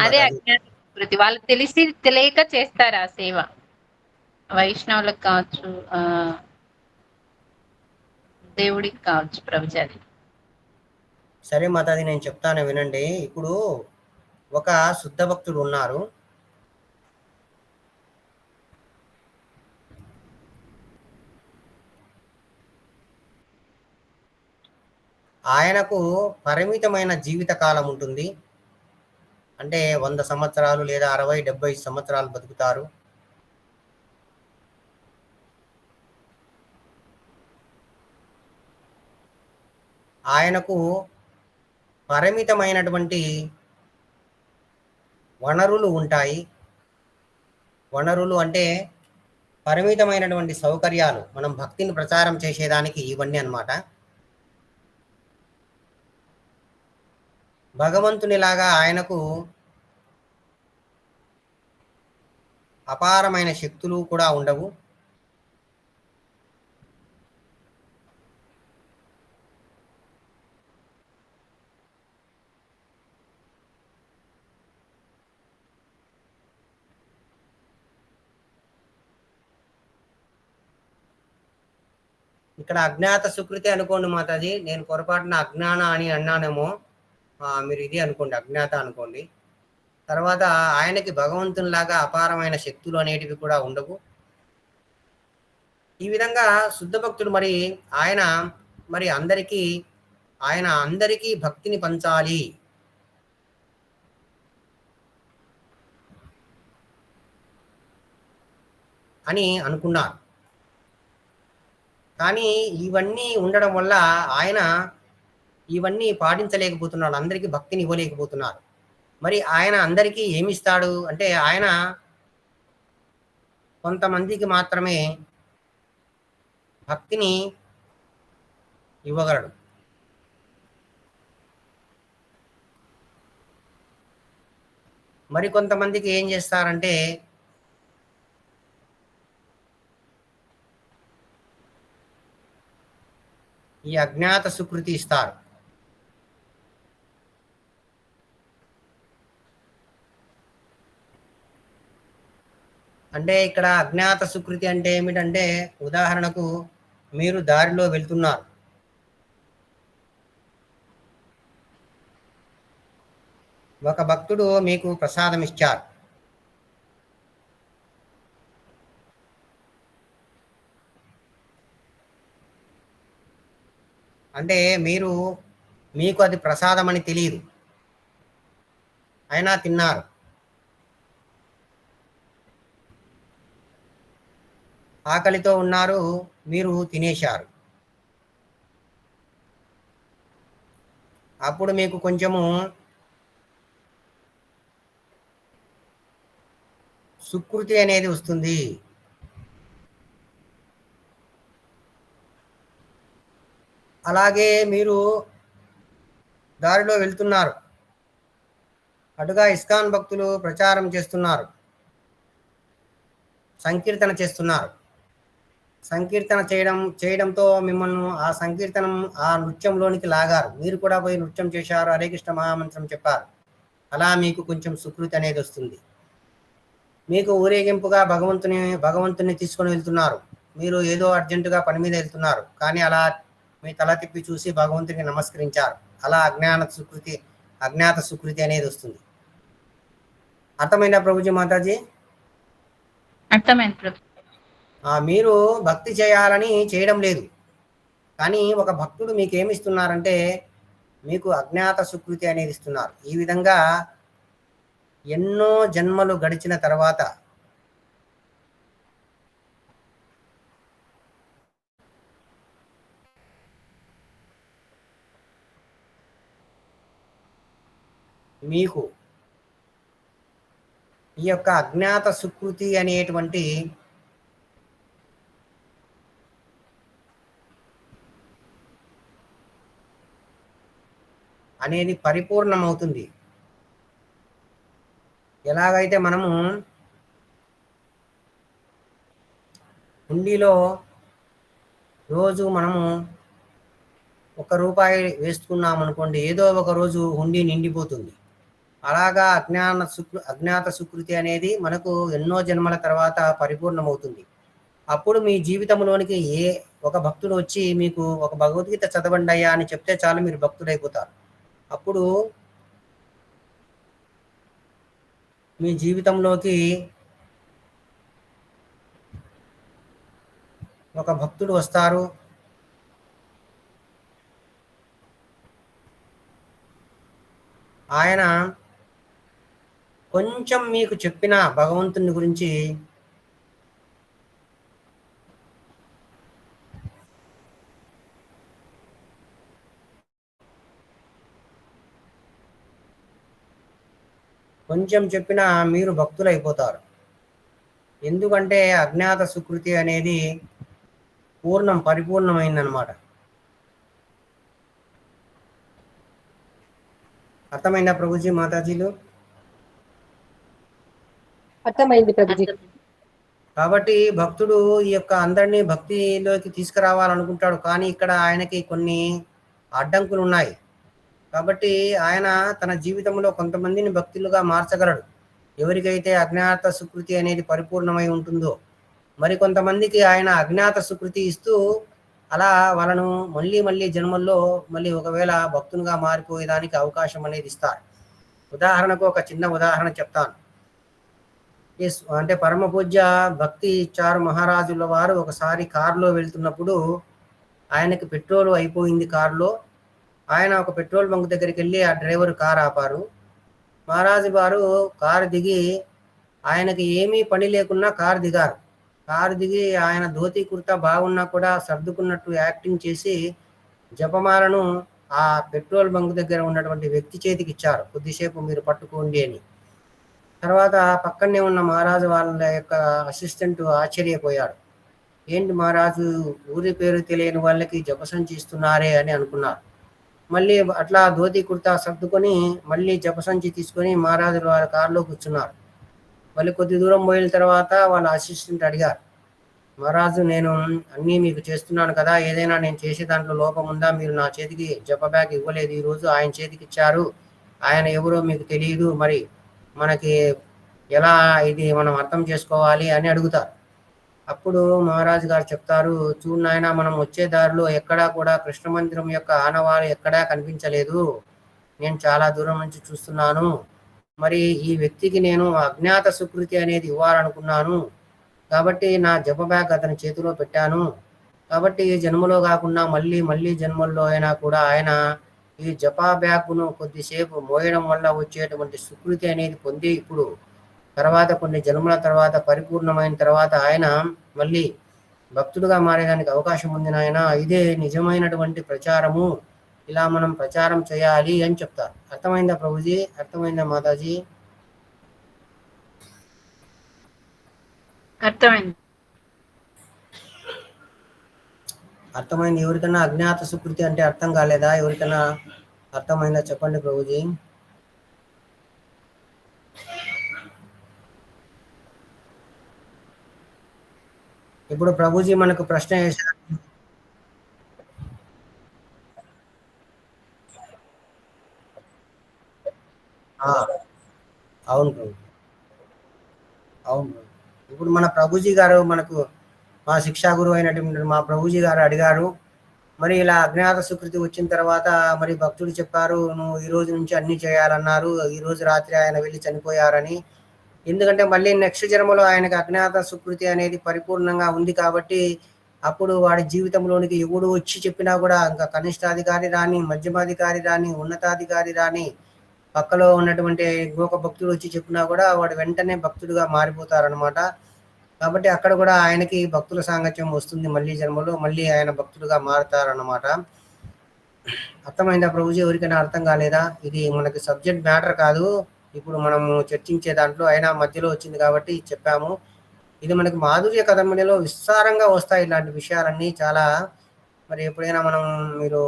అదే అజ్ఞాత సుకృతి. వాళ్ళు తెలియక చేస్తారు ఆ సేవ. వైష్ణవులకు కావచ్చు, దేవుడికి కావచ్చు ప్రభుజీ. అది సరే మాతాజీ, నేను చెప్తాను వినండి. ఇప్పుడు ఒక శుద్ధ భక్తుడు ఉన్నారు. ఆయనకు పరిమితమైన జీవిత కాలం ఉంటుంది. అంటే 100 సంవత్సరాలు లేదా 60, 70 సంవత్సరాలు బతుకుతారు. ఆయనకు పరిమితమైనటువంటి వనరులు ఉంటాయి. వనరులు అంటే పరిమితమైనటువంటి సౌకర్యాలు. మనం భక్తిని ప్రచారం చేసేదానికి ఇవన్నీ అన్నమాట. భగవంతునిలాగా ఆయనకు అపారమైన శక్తులు కూడా ఉండవు. ఇక్కడ అజ్ఞాత సుకృతి అనుకోండి మాతాజీ. నేను పొరపాటున అజ్ఞాన అని అన్నానేమో. మీరు ఇది అనుకోండి, అజ్ఞాత అనుకోండి. తర్వాత ఆయనకి భగవంతునిలాగా అపారమైన శక్తులు అనేటివి కూడా ఉండవు. ఈ విధంగా శుద్ధ భక్తుడు మరి ఆయన అందరికీ భక్తిని పంచాలి అని అనుకున్నారు. కానీ ఇవన్నీ ఉండడం వల్ల ఆయన ఇవన్నీ పాటించలేకపోతున్నాడు, అందరికీ భక్తిని ఇవ్వలేకపోతున్నారు. మరి ఆయన అందరికీ ఏమిస్తాడు అంటే ఆయన కొంతమందికి మాత్రమే భక్తిని ఇవ్వగలడు. మరి కొంతమందికి ఏం చేస్తారంటే ఈ అజ్ఞాత సుకృతి ఇస్తారు. అంటే ఇక్కడ అజ్ఞాత సుకృతి అంటే ఏమిటంటే, ఉదాహరణకు మీరు దారిలో వెళ్తున్నారు. ఒక భక్తుడు మీకు ప్రసాదం ఇచ్చారు. అంటే మీకు అది ప్రసాదం అని తెలియదు, అయినా తిన్నారు. ఆకలితో ఉన్నారు, మీరు తినేశారు. అప్పుడు మీకు కొంచెము సుకృతి అనేది వస్తుంది. అలాగే మీరు దారిలో వెళ్తున్నారు, అటుగా ఇస్కాన్ భక్తులు ప్రచారం చేస్తున్నారు, సంకీర్తన చేస్తున్నారు. సంకీర్తన చేయడంతో మిమ్మల్ని ఆ సంకీర్తనం ఆ నృత్యంలోనికి లాగారు. మీరు కూడా పోయి నృత్యం చేశారు, హరే కృష్ణ మహామంత్రం చెప్పారు. అలా మీకు కొంచెం సుకృతి అనేది వస్తుంది. మీకు ఊరేగింపుగా భగవంతుని తీసుకొని వెళ్తున్నారు. మీరు ఏదో అర్జెంటుగా పని మీద వెళ్తున్నారు, కానీ అలా మీ తల తిప్పి చూసి భగవంతునికి నమస్కరించారు. అలా అజ్ఞాత సుకృతి అనేది వస్తుంది. అర్థమైందా ప్రభుజీ మాతాజీ? అర్థమైంది ప్రభు. మీరు భక్తి చేయాలని చేయడం లేదు, కానీ ఒక భక్తుడు మీకు ఏమి ఇస్తున్నారంటే మీకు అజ్ఞాత సుకృతి అనేది ఇస్తున్నారు. ఈ విధంగా ఎన్నో జన్మలు గడిచిన తర్వాత మీకు ఈ యొక్క అజ్ఞాత సుకృతి అనేటువంటి అనేది పరిపూర్ణమవుతుంది. ఎలాగైతే మనము హుండీలో రోజు మనము ₹1 వేసుకున్నాం అనుకోండి, ఏదో ఒక రోజు హుండీ నిండిపోతుంది. అలాగా అజ్ఞాత సుకృతి అనేది మనకు ఎన్నో జన్మల తర్వాత పరిపూర్ణమవుతుంది. అప్పుడు మీ జీవితంలోనికి ఒక భక్తుడు వచ్చి మీకు ఒక భగవద్గీత చదవండి అయ్యా అని చెప్తే చాలు, మీరు భక్తుడైపోతారు. అప్పుడు మీ జీవితంలోకి ఒక భక్తుడు వస్తారు. ఆయన కొంచెం మీకు చెప్పిన భగవంతుని గురించి కొంచెం చెప్పినా మీరు భక్తులైపోతారు. ఎందుకంటే అజ్ఞాత సుకృతి అనేది పరిపూర్ణమైందనమాట. అర్థమైందా ప్రభుజీ మాతాజీలు? అర్థమైంది ప్రభుజీ. కాబట్టి భక్తుడు ఈ యొక్క అందరినీ భక్తిలోకి తీసుకురావాలనుకుంటాడు, కానీ ఇక్కడ ఆయనకి కొన్ని అడ్డంకులు ఉన్నాయి. కాబట్టి ఆయన తన జీవితంలో కొంతమందిని భక్తులుగా మార్చగలడు, ఎవరికైతే అజ్ఞాత సుకృతి అనేది పరిపూర్ణమై ఉంటుందో. మరి కొంతమందికి ఆయన అజ్ఞాత సుకృతి ఇస్తూ అలా వాళ్ళను మళ్ళీ మళ్ళీ జన్మల్లో మళ్ళీ ఒకవేళ భక్తునిగా మారిపోయేదానికి అవకాశం అనేది ఇస్తారు. ఉదాహరణకు ఒక చిన్న ఉదాహరణ చెప్తాను. అంటే పరమ పూజ్య భక్తి చారు మహారాజుల వారు ఒకసారి కారులో వెళ్తున్నప్పుడు ఆయనకి పెట్రోల్ అయిపోయింది కారులో. ఆయన ఒక పెట్రోల్ బంక్ దగ్గరికి వెళ్ళి ఆ డ్రైవర్ కారు ఆపారు. మహారాజు వారు కారు దిగి ఆయనకి ఏమీ పని లేకున్నా కారు దిగారు. కారు దిగి ఆయన ధోతి కుర్తా బాగున్నా కూడా సర్దుకున్నట్టు యాక్టింగ్ చేసి జపమాలను ఆ పెట్రోల్ బంక్ దగ్గర ఉన్నటువంటి వ్యక్తి చేతికి ఇచ్చారు, కొద్దిసేపు మీరు పట్టుకోండి అని. తర్వాత పక్కనే ఉన్న మహారాజు వాళ్ళ యొక్క అసిస్టెంట్ ఆశ్చర్యపోయాడు. ఏంటి మహారాజు, ఊరి పేరు తెలియని వాళ్ళకి జపసంచి ఇస్తున్నారే అని అనుకున్నారు. మళ్ళీ అట్లా ధోతి కుర్తా సర్దుకొని మళ్ళీ జపసంచి తీసుకొని మహారాజు వాళ్ళ కారులో కూర్చున్నారు. మళ్ళీ కొద్ది దూరం పోయిన తర్వాత వాళ్ళ అసిస్టెంట్ అడిగారు, మహారాజు నేను అన్నీ మీకు చేస్తున్నాను కదా, ఏదైనా నేను చేసే దాంట్లో లోపం ఉందా? మీరు నా చేతికి జప బ్యాగ్ ఇవ్వలేదు, ఈరోజు ఆయన చేతికి ఇచ్చారు, ఆయన ఎవరో మీకు తెలియదు, మరి మనకి ఎలా ఇది మనం అర్థం చేసుకోవాలి అని అడుగుతారు. అప్పుడు మహారాజు గారు చెప్తారు, చూడు నాయన, మనం వచ్చే దారిలో ఎక్కడా కూడా కృష్ణ మందిరం యొక్క ఆనవాళ్ళు ఎక్కడా కనిపించలేదు, నేను చాలా దూరం నుంచి చూస్తున్నాను. మరి ఈ వ్యక్తికి నేను అజ్ఞాత సుకృతి అనేది ఇవ్వాలనుకున్నాను, కాబట్టి నా జప బ్యాగ్ అతని చేతిలో పెట్టాను. కాబట్టి ఈ జన్మలో కాకుండా మళ్ళీ మళ్ళీ జన్మల్లో అయినా కూడా ఆయన ఈ జపా బ్యాగ్ను కొద్దిసేపు మోయడం వల్ల వచ్చేటువంటి సుకృతి అనేది పొంది ఇప్పుడు తర్వాత కొన్ని జన్మల తర్వాత పరిపూర్ణమైన తర్వాత ఆయన మళ్ళీ భక్తుడుగా మారేదానికి అవకాశం ఉంది నాయన, ఇదే నిజమైనటువంటి ప్రచారము, ఇలా మనం ప్రచారం చేయాలి అని చెప్తారు. అర్థమైందా ప్రభుజీ? అర్థమైందా మాతాజీ? అర్థమైంది. అర్థమైంది. ఎవరికైనా అజ్ఞాత సుకృతి అంటే అర్థం కాలేదా? ఎవరికైనా అర్థమైందా చెప్పండి ప్రభుజీ. ఇప్పుడు ప్రభుజీ మనకు ప్రశ్న వేశారు. అవును ప్రభు, అవును. ఇప్పుడు మన ప్రభుజీ గారు మనకు మా శిక్షా గురువు అయినటువంటి మా ప్రభుజీ గారు అడిగారు, మరి ఇలా అజ్ఞాత సుకృతి వచ్చిన తర్వాత మరి భక్తుడు చెప్పారు, నువ్వు ఈ రోజు నుంచి అన్ని చేయాలన్నారు, ఈ రోజు రాత్రి ఆయన వెళ్ళి చనిపోయారని. ఎందుకంటే మళ్ళీ నెక్స్ట్ జన్మలో ఆయనకు అజ్ఞాత సుకృతి అనేది పరిపూర్ణంగా ఉంది కాబట్టి అప్పుడు వాడి జీవితంలోనికి ఎవడు వచ్చి చెప్పినా కూడా, ఇంకా కనిష్టాధికారి రాని, మధ్యమాధికారి రాని, ఉన్నతాధికారి రాని, పక్కలో ఉన్నటువంటి ఇంకొక భక్తుడు వచ్చి చెప్పినా కూడా వాడు వెంటనే భక్తుడిగా మారిపోతారనమాట. కాబట్టి అక్కడ కూడా ఆయనకి భక్తుల సాంగత్యం వస్తుంది, మళ్ళీ జన్మలో మళ్ళీ ఆయన భక్తుడుగా మారుతారన్నమాట. అర్థమైందా ప్రభుజీ? ఎవరికైనా అర్థం కాలేదా? ఇది మనకి సబ్జెక్ట్ మ్యాటర్ కాదు ఇప్పుడు మనము చర్చించే దాంట్లో, అయినా మధ్యలో వచ్చింది కాబట్టి చెప్పాము. ఇది మనకి మాధుర్య కథమణిలో విస్తారంగా వస్తాయి ఇలాంటి విషయాలన్నీ చాలా. మరి ఎప్పుడైనా మీరు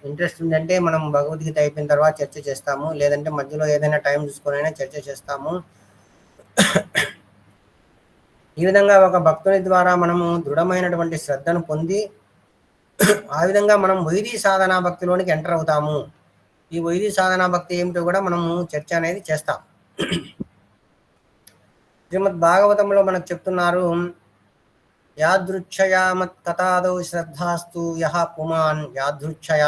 ఇంట్రెస్ట్ ఉందంటే మనం భగవద్గీత అయిపోయిన తర్వాత చర్చ చేస్తాము, లేదంటే మధ్యలో ఏదైనా టైం చూసుకొని అయినా చర్చ చేస్తాము. ఈ విధంగా ఒక భక్తుని ద్వారా మనము దృఢమైనటువంటి శ్రద్ధను పొంది ఆ విధంగా మనం వైదీ సాధనా భక్తిలోనికి ఎంటర్ అవుతాము. ఈ వైదీ సాధనా భక్తి ఏమిటో కూడా మనము చర్చ అనేది చేస్తాం. శ్రీమద్ భాగవతంలో మనకు చెప్తున్నారు, యాదృచ్ఛయా మత్ కథాదౌ శ్రద్ధాస్తు యహ పుమాన్. యాదృచ్ఛయ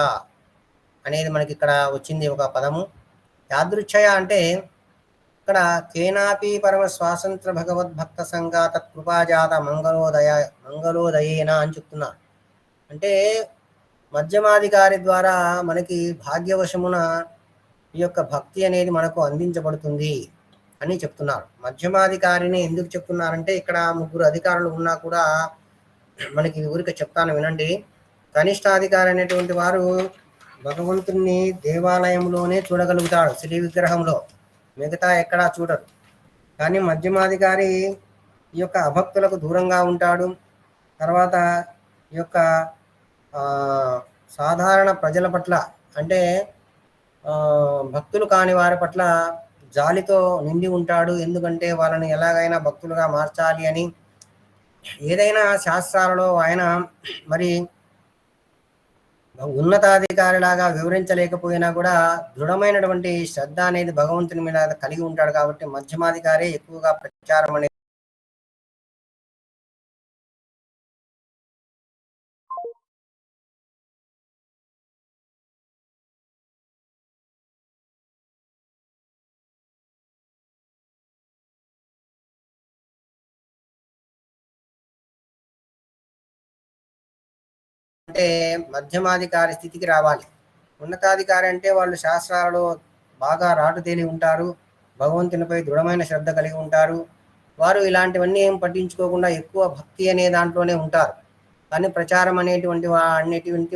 అనేది మనకి ఇక్కడ వచ్చింది ఒక పదము. యాదృచ్ఛయ అంటే ఇక్కడ కేనాపి పరమ స్వాతంత్ర భగవద్భక్త సంఘ తత్కృపాజాత మంగళోదయేన అని చెప్తున్నారు. అంటే మధ్యమాధికారి ద్వారా మనకి భాగ్యవశమున ఈ యొక్క భక్తి అనేది మనకు అందించబడుతుంది అని చెప్తున్నారు. మధ్యమాధికారిని ఎందుకు చెప్తున్నారంటే ఇక్కడ ముగ్గురు అధికారులు ఉన్నా కూడా మనకి ఊరికే చెప్తాను వినండి. కనిష్టాధికారి అనేటువంటి వారు భగవంతుణ్ణి దేవాలయంలోనే చూడగలుగుతాడు, శ్రీ విగ్రహంలో, మిగతా ఎక్కడా చూడరు. కానీ మధ్యమాధికారి ఈ యొక్క అభక్తులకు దూరంగా ఉంటాడు. తర్వాత ఈ యొక్క సాధారణ ప్రజల పట్ల అంటే భక్తులు కాని వారి పట్ల జాలితో నిండి ఉంటాడు. ఎందుకంటే వాళ్ళని ఎలాగైనా భక్తులుగా మార్చాలి అని ఏదైనా శాస్త్రాలలో ఆయన మరి ఉన్నతాధికారిలాగా వివరించలేకపోయినా కూడా దృఢమైనటువంటి శ్రద్ధ అనేది భగవంతుని మీద కలిగి ఉంటాడు. కాబట్టి మధ్యమాధికారి ఎక్కువగా ప్రచారం అనేది అంటే మధ్యమాధికారి స్థితికి రావాలి. ఉన్నతాధికారి అంటే వాళ్ళు శాస్త్రాలలో బాగా రాటుతేలి ఉంటారు, భగవంతునిపై దృఢమైన శ్రద్ధ కలిగి ఉంటారు. వారు ఇలాంటివన్నీ ఏం పట్టించుకోకుండా ఎక్కువ భక్తి అనే దాంట్లోనే ఉంటారు. కానీ ప్రచారం అన్నిటి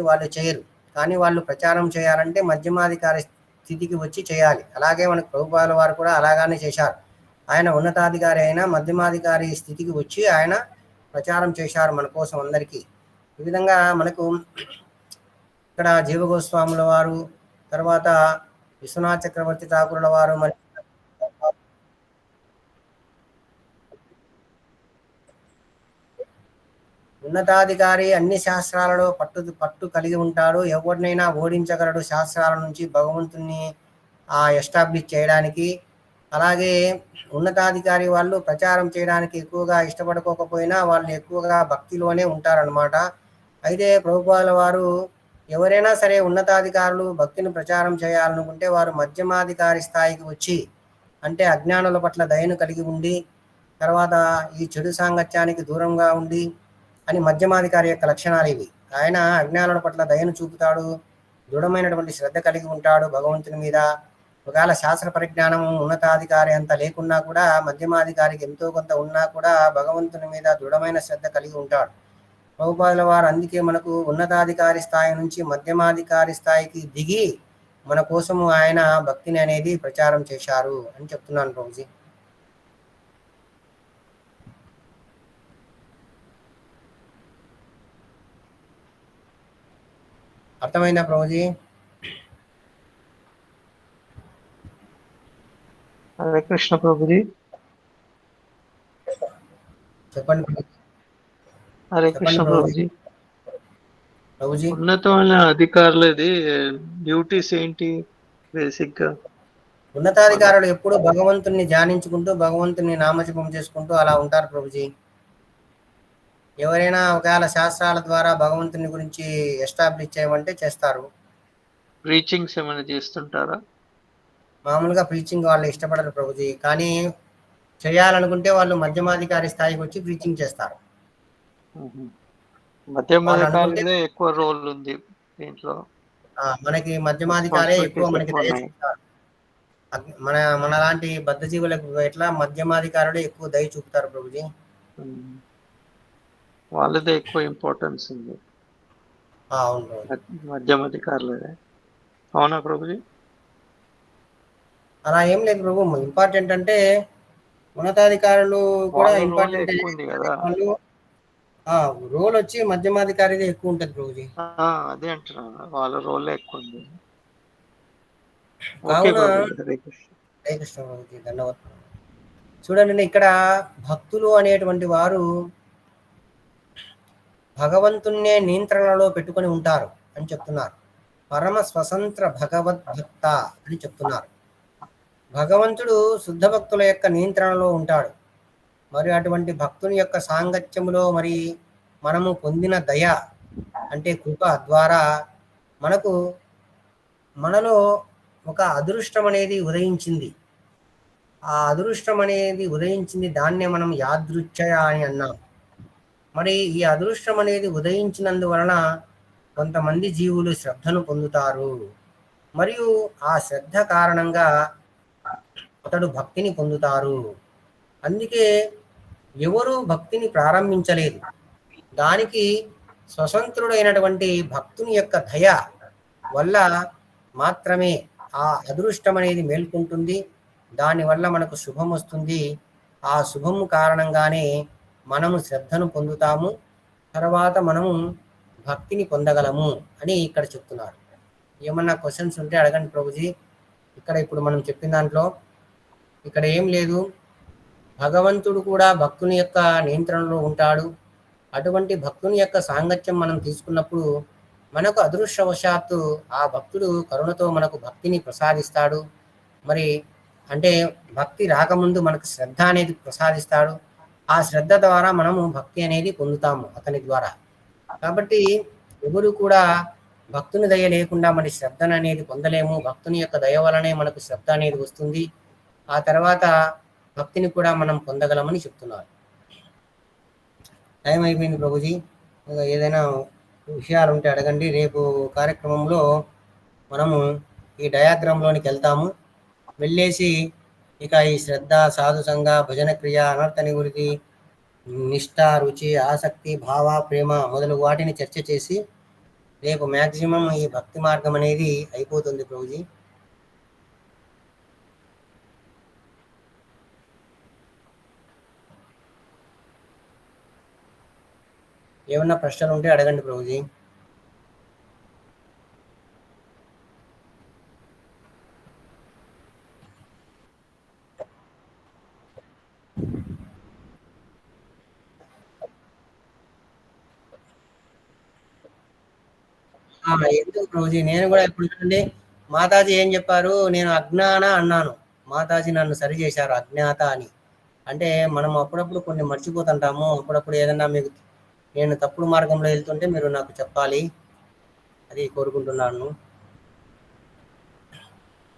వాళ్ళు చేయరు. కానీ వాళ్ళు ప్రచారం చేయాలంటే మధ్యమాధికారి స్థితికి వచ్చి చేయాలి. అలాగే మనకు ప్రభుపాదుల వారు కూడా అలాగానే చేశారు. ఆయన ఉన్నతాధికారి అయినా మధ్యమాధికారి స్థితికి వచ్చి ఆయన ప్రచారం చేశారు మన కోసం అందరికీ. ఈ విధంగా మనకు ఇక్కడ జీవగోస్వాముల వారు, తర్వాత విశ్వనాథ చక్రవర్తి ఠాకూరుల వారు, మరి ఉన్నతాధికారి అన్ని శాస్త్రాలలో పట్టు కలిగి ఉంటాడు. ఎవరినైనా ఓడించగలడు శాస్త్రాల నుంచి భగవంతుని ఎస్టాబ్లిష్ చేయడానికి. అలాగే ఉన్నతాధికారి వాళ్ళు ప్రచారం చేయడానికి ఎక్కువగా ఇష్టపడుకోకపోయినా వాళ్ళు ఎక్కువగా భక్తిలోనే ఉంటారనమాట. అయితే ప్రభుపాదుల వారు ఎవరైనా సరే ఉన్నతాధికారులు భక్తిని ప్రచారం చేయాలనుకుంటే వారు మధ్యమాధికారి స్థాయికి వచ్చి అంటే అజ్ఞానుల పట్ల దయను కలిగి ఉండి, తర్వాత ఈ చెడు సాంగత్యానికి దూరంగా ఉండి అని మధ్యమాధికారి యొక్క లక్షణాలు ఇవి. ఆయన అజ్ఞానుల పట్ల దయను చూపుతాడు, దృఢమైనటువంటి శ్రద్ధ కలిగి ఉంటాడు భగవంతుని మీద. ఒకవేళ శాస్త్ర పరిజ్ఞానం ఉన్నతాధికారి అంత లేకున్నా కూడా మధ్యమాధికారికి ఎంతో కొంత ఉన్నా కూడా భగవంతుని మీద దృఢమైన శ్రద్ధ కలిగి ఉంటాడు. ప్రభుపాదుల వారు అందుకే మనకు ఉన్నతాధికారి స్థాయి నుంచి మధ్యమాధికారి స్థాయికి దిగి మన కోసము ఆయన భక్తిని అనేది ప్రచారం చేశారు అని చెప్తున్నాను ప్రభుజీ. అర్థమైందా ప్రభుజీ? హరే కృష్ణ ప్రభుజీ. చెప్పండి. హరే కృష్ణ ప్రభుజీ. ప్రభుజీ ఉన్నతమైన అధికారులది డ్యూటీస్ ఏంటి బేసిక్ గా? ఉన్నతాధికారులు ఎప్పుడు భగవంతుని ధ్యానించుకుంటూ భగవంతుని నామజపం చేసుకుంటూ అలా ఉంటారు ప్రభుజీ. ఎవరైనా ఒకవేళ శాస్త్రాల ద్వారా భగవంతుని గురించి ఎస్టాబ్లిష్ చేయమంటే చేస్తారు. ప్రీచింగ్స్ ఏమైనా చేస్తుంటారా? మామూలుగా ప్రీచింగ్ వాళ్ళు ఇష్టపడరు ప్రభుజీ, కానీ చేయాలనుకుంటే వాళ్ళు మధ్యమాధికారి స్థాయికి వచ్చి ప్రీచింగ్ చేస్తారు. మధ్యమాధికారిదే ఎక్కువ రోల్ ఉంది దీంట్లో. మనకి మధ్యమాధికారే ఎక్కువ మనకి దయ చూపుతారు. మన లాంటి బద్ధజీవులకు ఎట్లా మధ్యమాధికారులే ఎక్కువ దయ చూపుతారు ప్రభుజీ. వాళ్ళదే ఎక్కువ ఇంపార్టెన్స్ ఉంది. అవును మధ్యమాధికారులదే. అవునా ప్రభుజీ? అలా ఏం లేదు ప్రభు. ఇంపార్టెంట్ అంటే ఉన్నతాధికారులు కూడా ఇంపార్టెంట్ ఉంది కదా. రోల్ వచ్చి మధ్యమాధికారిదే ఎక్కువ ఉంటుంది ప్రభుజీ. అదే అంటున్నా, వాళ్ళ రోల్ ఎక్కువ ఉంది. హరే కృష్ణ ప్రభుజీ, ధన్యవాదాలు. చూడండి, ఇక్కడ భక్తులు అనేటువంటి వారు భగవంతున్నే నియంత్రణలో పెట్టుకొని ఉంటారు అని చెప్తున్నారు. పరమ స్వతంత్ర భగవద్భక్త అని చెప్తున్నారు. భగవంతుడు శుద్ధ భక్తుల యొక్క నియంత్రణలో ఉంటాడు. మరి అటువంటి భక్తుని యొక్క సాంగత్యములో మరి మనము పొందిన దయ అంటే కృప ద్వారా మనలో ఒక అదృష్టం అనేది ఉదయించింది. ఆ అదృష్టం అనేది ఉదయించింది, దాన్నే మనం యాదృచ్ఛయ అని అన్నాం. మరి ఈ అదృష్టం అనేది ఉదయించినందువలన కొంతమంది జీవులు శ్రద్ధను పొందుతారు. మరియు ఆ శ్రద్ధ కారణంగా అతడు భక్తిని పొందుతారు. అందుకే ఎవరు భక్తిని ప్రారంభించలేదు, దానికి స్వతంత్రుడైనటువంటి భక్తుని యొక్క దయ వల్ల మాత్రమే ఆ అదృష్టం అనేది మేల్కొంటుంది. దానివల్ల మనకు శుభం వస్తుంది. ఆ శుభము కారణంగానే మనము శ్రద్ధను పొందుతాము, తర్వాత మనము భక్తిని పొందగలము అని ఇక్కడ చెప్తున్నారు. ఏమన్నా క్వశ్చన్స్ ఉంటే అడగండి ప్రభుజీ. ఇక్కడ ఇప్పుడు మనం చెప్పిన దాంట్లో ఇక్కడ ఏం లేదు, భగవంతుడు కూడా భక్తుని యొక్క నియంత్రణలో ఉంటాడు. అటువంటి భక్తుని యొక్క సాంగత్యం మనం తీసుకున్నప్పుడు మనకు అదృష్టవశాత్తు ఆ భక్తుడు కరుణతో మనకు భక్తిని ప్రసాదిస్తాడు. మరి అంటే భక్తి రాకముందు మనకు శ్రద్ధ అనేది ప్రసాదిస్తాడు. ఆ శ్రద్ధ ద్వారా మనము భక్తి అనేది పొందుతాము అతని ద్వారా. కాబట్టి ఎవరు కూడా భక్తుని దయ లేకుండా మన శ్రద్ధను అనేది పొందలేము. భక్తుని యొక్క దయ వలనే మనకు శ్రద్ధ అనేది వస్తుంది. ఆ తర్వాత భక్తిని కూడా మనం పొందగలమని చెప్తున్నారు. టైం అయిపోయింది ప్రభుజీ. ఏదైనా విషయాలు ఉంటే అడగండి. రేపు కార్యక్రమంలో మనము ఈ డయాగ్రామ్లోనికి వెళ్తాము. వెళ్ళేసి ఇక ఈ శ్రద్ధ, సాధు సంఘ, భజన క్రియ, అనర్థ నివృత్తి, నిష్ఠ, రుచి, ఆసక్తి, భావ, ప్రేమ మొదలు వాటిని చర్చ చేసి రేపు మ్యాక్సిమం ఈ భక్తి మార్గం అనేది అయిపోతుంది ప్రభుజీ. ఏమన్నా ప్రశ్నలు ఉంటే అడగండి ప్రభుజీ. ఎందుకు ప్రభుజీ, నేను కూడా ఇప్పుడు చూడండి, మాతాజీ ఏం చెప్పారు, నేను అజ్ఞాన అన్నాను, మాతాజీ నన్ను సరి చేశారు అజ్ఞాత అని. అంటే మనం అప్పుడప్పుడు కొన్ని మర్చిపోతుంటాము. అప్పుడప్పుడు ఏదన్నా మీకు నేను తప్పుడు మార్గంలో వెళ్తుంటే మీరు నాకు చెప్పాలి, అది కోరుకుంటున్నాను.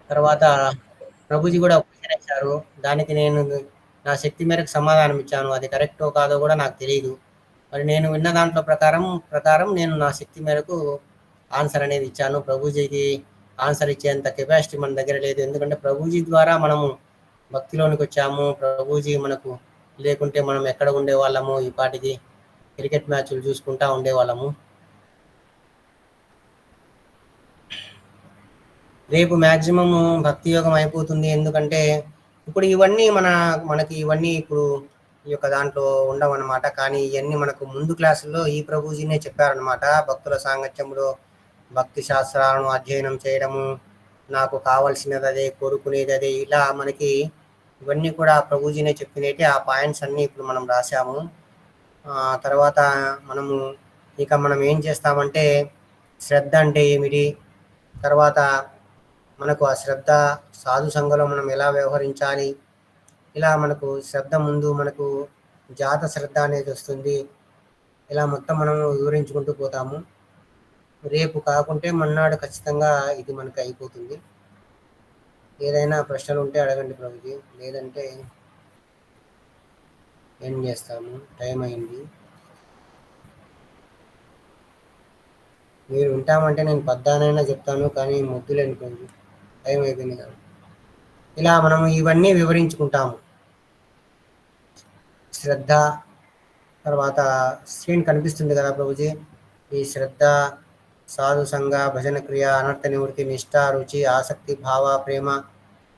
తర్వాత ప్రభుజీ కూడా క్వశ్చన్ ఇచ్చారు, దానికి నేను నా శక్తి మేరకు సమాధానం ఇచ్చాను. అది కరెక్టో కాదో కూడా నాకు తెలియదు. మరి నేను విన్న దాంట్లో ప్రకారం నేను నా శక్తి మేరకు ఆన్సర్ అనేది ఇచ్చాను. ప్రభుజీకి ఆన్సర్ ఇచ్చేంత కెపాసిటీ మన దగ్గర లేదు. ఎందుకంటే ప్రభుజీ ద్వారా మనము భక్తిలోనికి వచ్చాము. ప్రభుజీ మనకు లేకుంటే మనం ఎక్కడ ఉండేవాళ్ళము, ఈ పాటికి క్రికెట్ మ్యాచ్లు చూసుకుంటా ఉండేవాళ్ళము. రేపు మ్యాక్సిమం భక్తి యోగం అయిపోతుంది. ఎందుకంటే ఇప్పుడు ఇవన్నీ మనకి ఇవన్నీ ఇప్పుడు ఈ యొక్క దాంట్లో ఉండవన్నమాట. కానీ ఇవన్నీ మనకు ముందు క్లాసుల్లో ఈ ప్రభుజీనే చెప్పారనమాట. భక్తుల సాంగత్యంలో భక్తి శాస్త్రాలను అధ్యయనం చేయడము, నాకు కావాల్సినది అదే, కోరుకునేది అదే, ఇలా మనకి ఇవన్నీ కూడా ప్రభుజీనే చెప్పినట్టే. ఆ పాయింట్స్ అన్నీ ఇప్పుడు మనం రాసాము. తర్వాత మనం ఏం చేస్తామంటే శ్రద్ధ అంటే ఏమిటి, తర్వాత మనకు ఆ శ్రద్ధ సాధు సంఘంలో మనం ఎలా వ్యవహరించాలి, ఇలా మనకు శ్రద్ధ ముందు మనకు జాత శ్రద్ధ అనేది వస్తుంది. ఇలా మొత్తం మనం వివరించుకుంటూ పోతాము. రేపు కాకుంటే మన్నాడు ఖచ్చితంగా ఇది మనకు అయిపోతుంది. ఏదైనా ప్రశ్నలు ఉంటే అడగండి ప్రభుజీ, లేదంటే ఏం చేస్తాము, టైం అయింది. మీరు ఉంటామంటే నేను పద్దానైనా చెప్తాను, కానీ ముద్దులేని ప్రభుజీ, టైం అయిపోయింది కదా. ఇలా మనం ఇవన్నీ వివరించుకుంటాము. శ్రద్ధ, తర్వాత స్క్రీన్ కనిపిస్తుంది కదా ప్రభుజీ, ఈ శ్రద్ధ, సాధు సంఘ, భజన క్రియ, అనర్థ నివృత్తి, నిష్ఠ, రుచి, ఆసక్తి, భావ, ప్రేమ,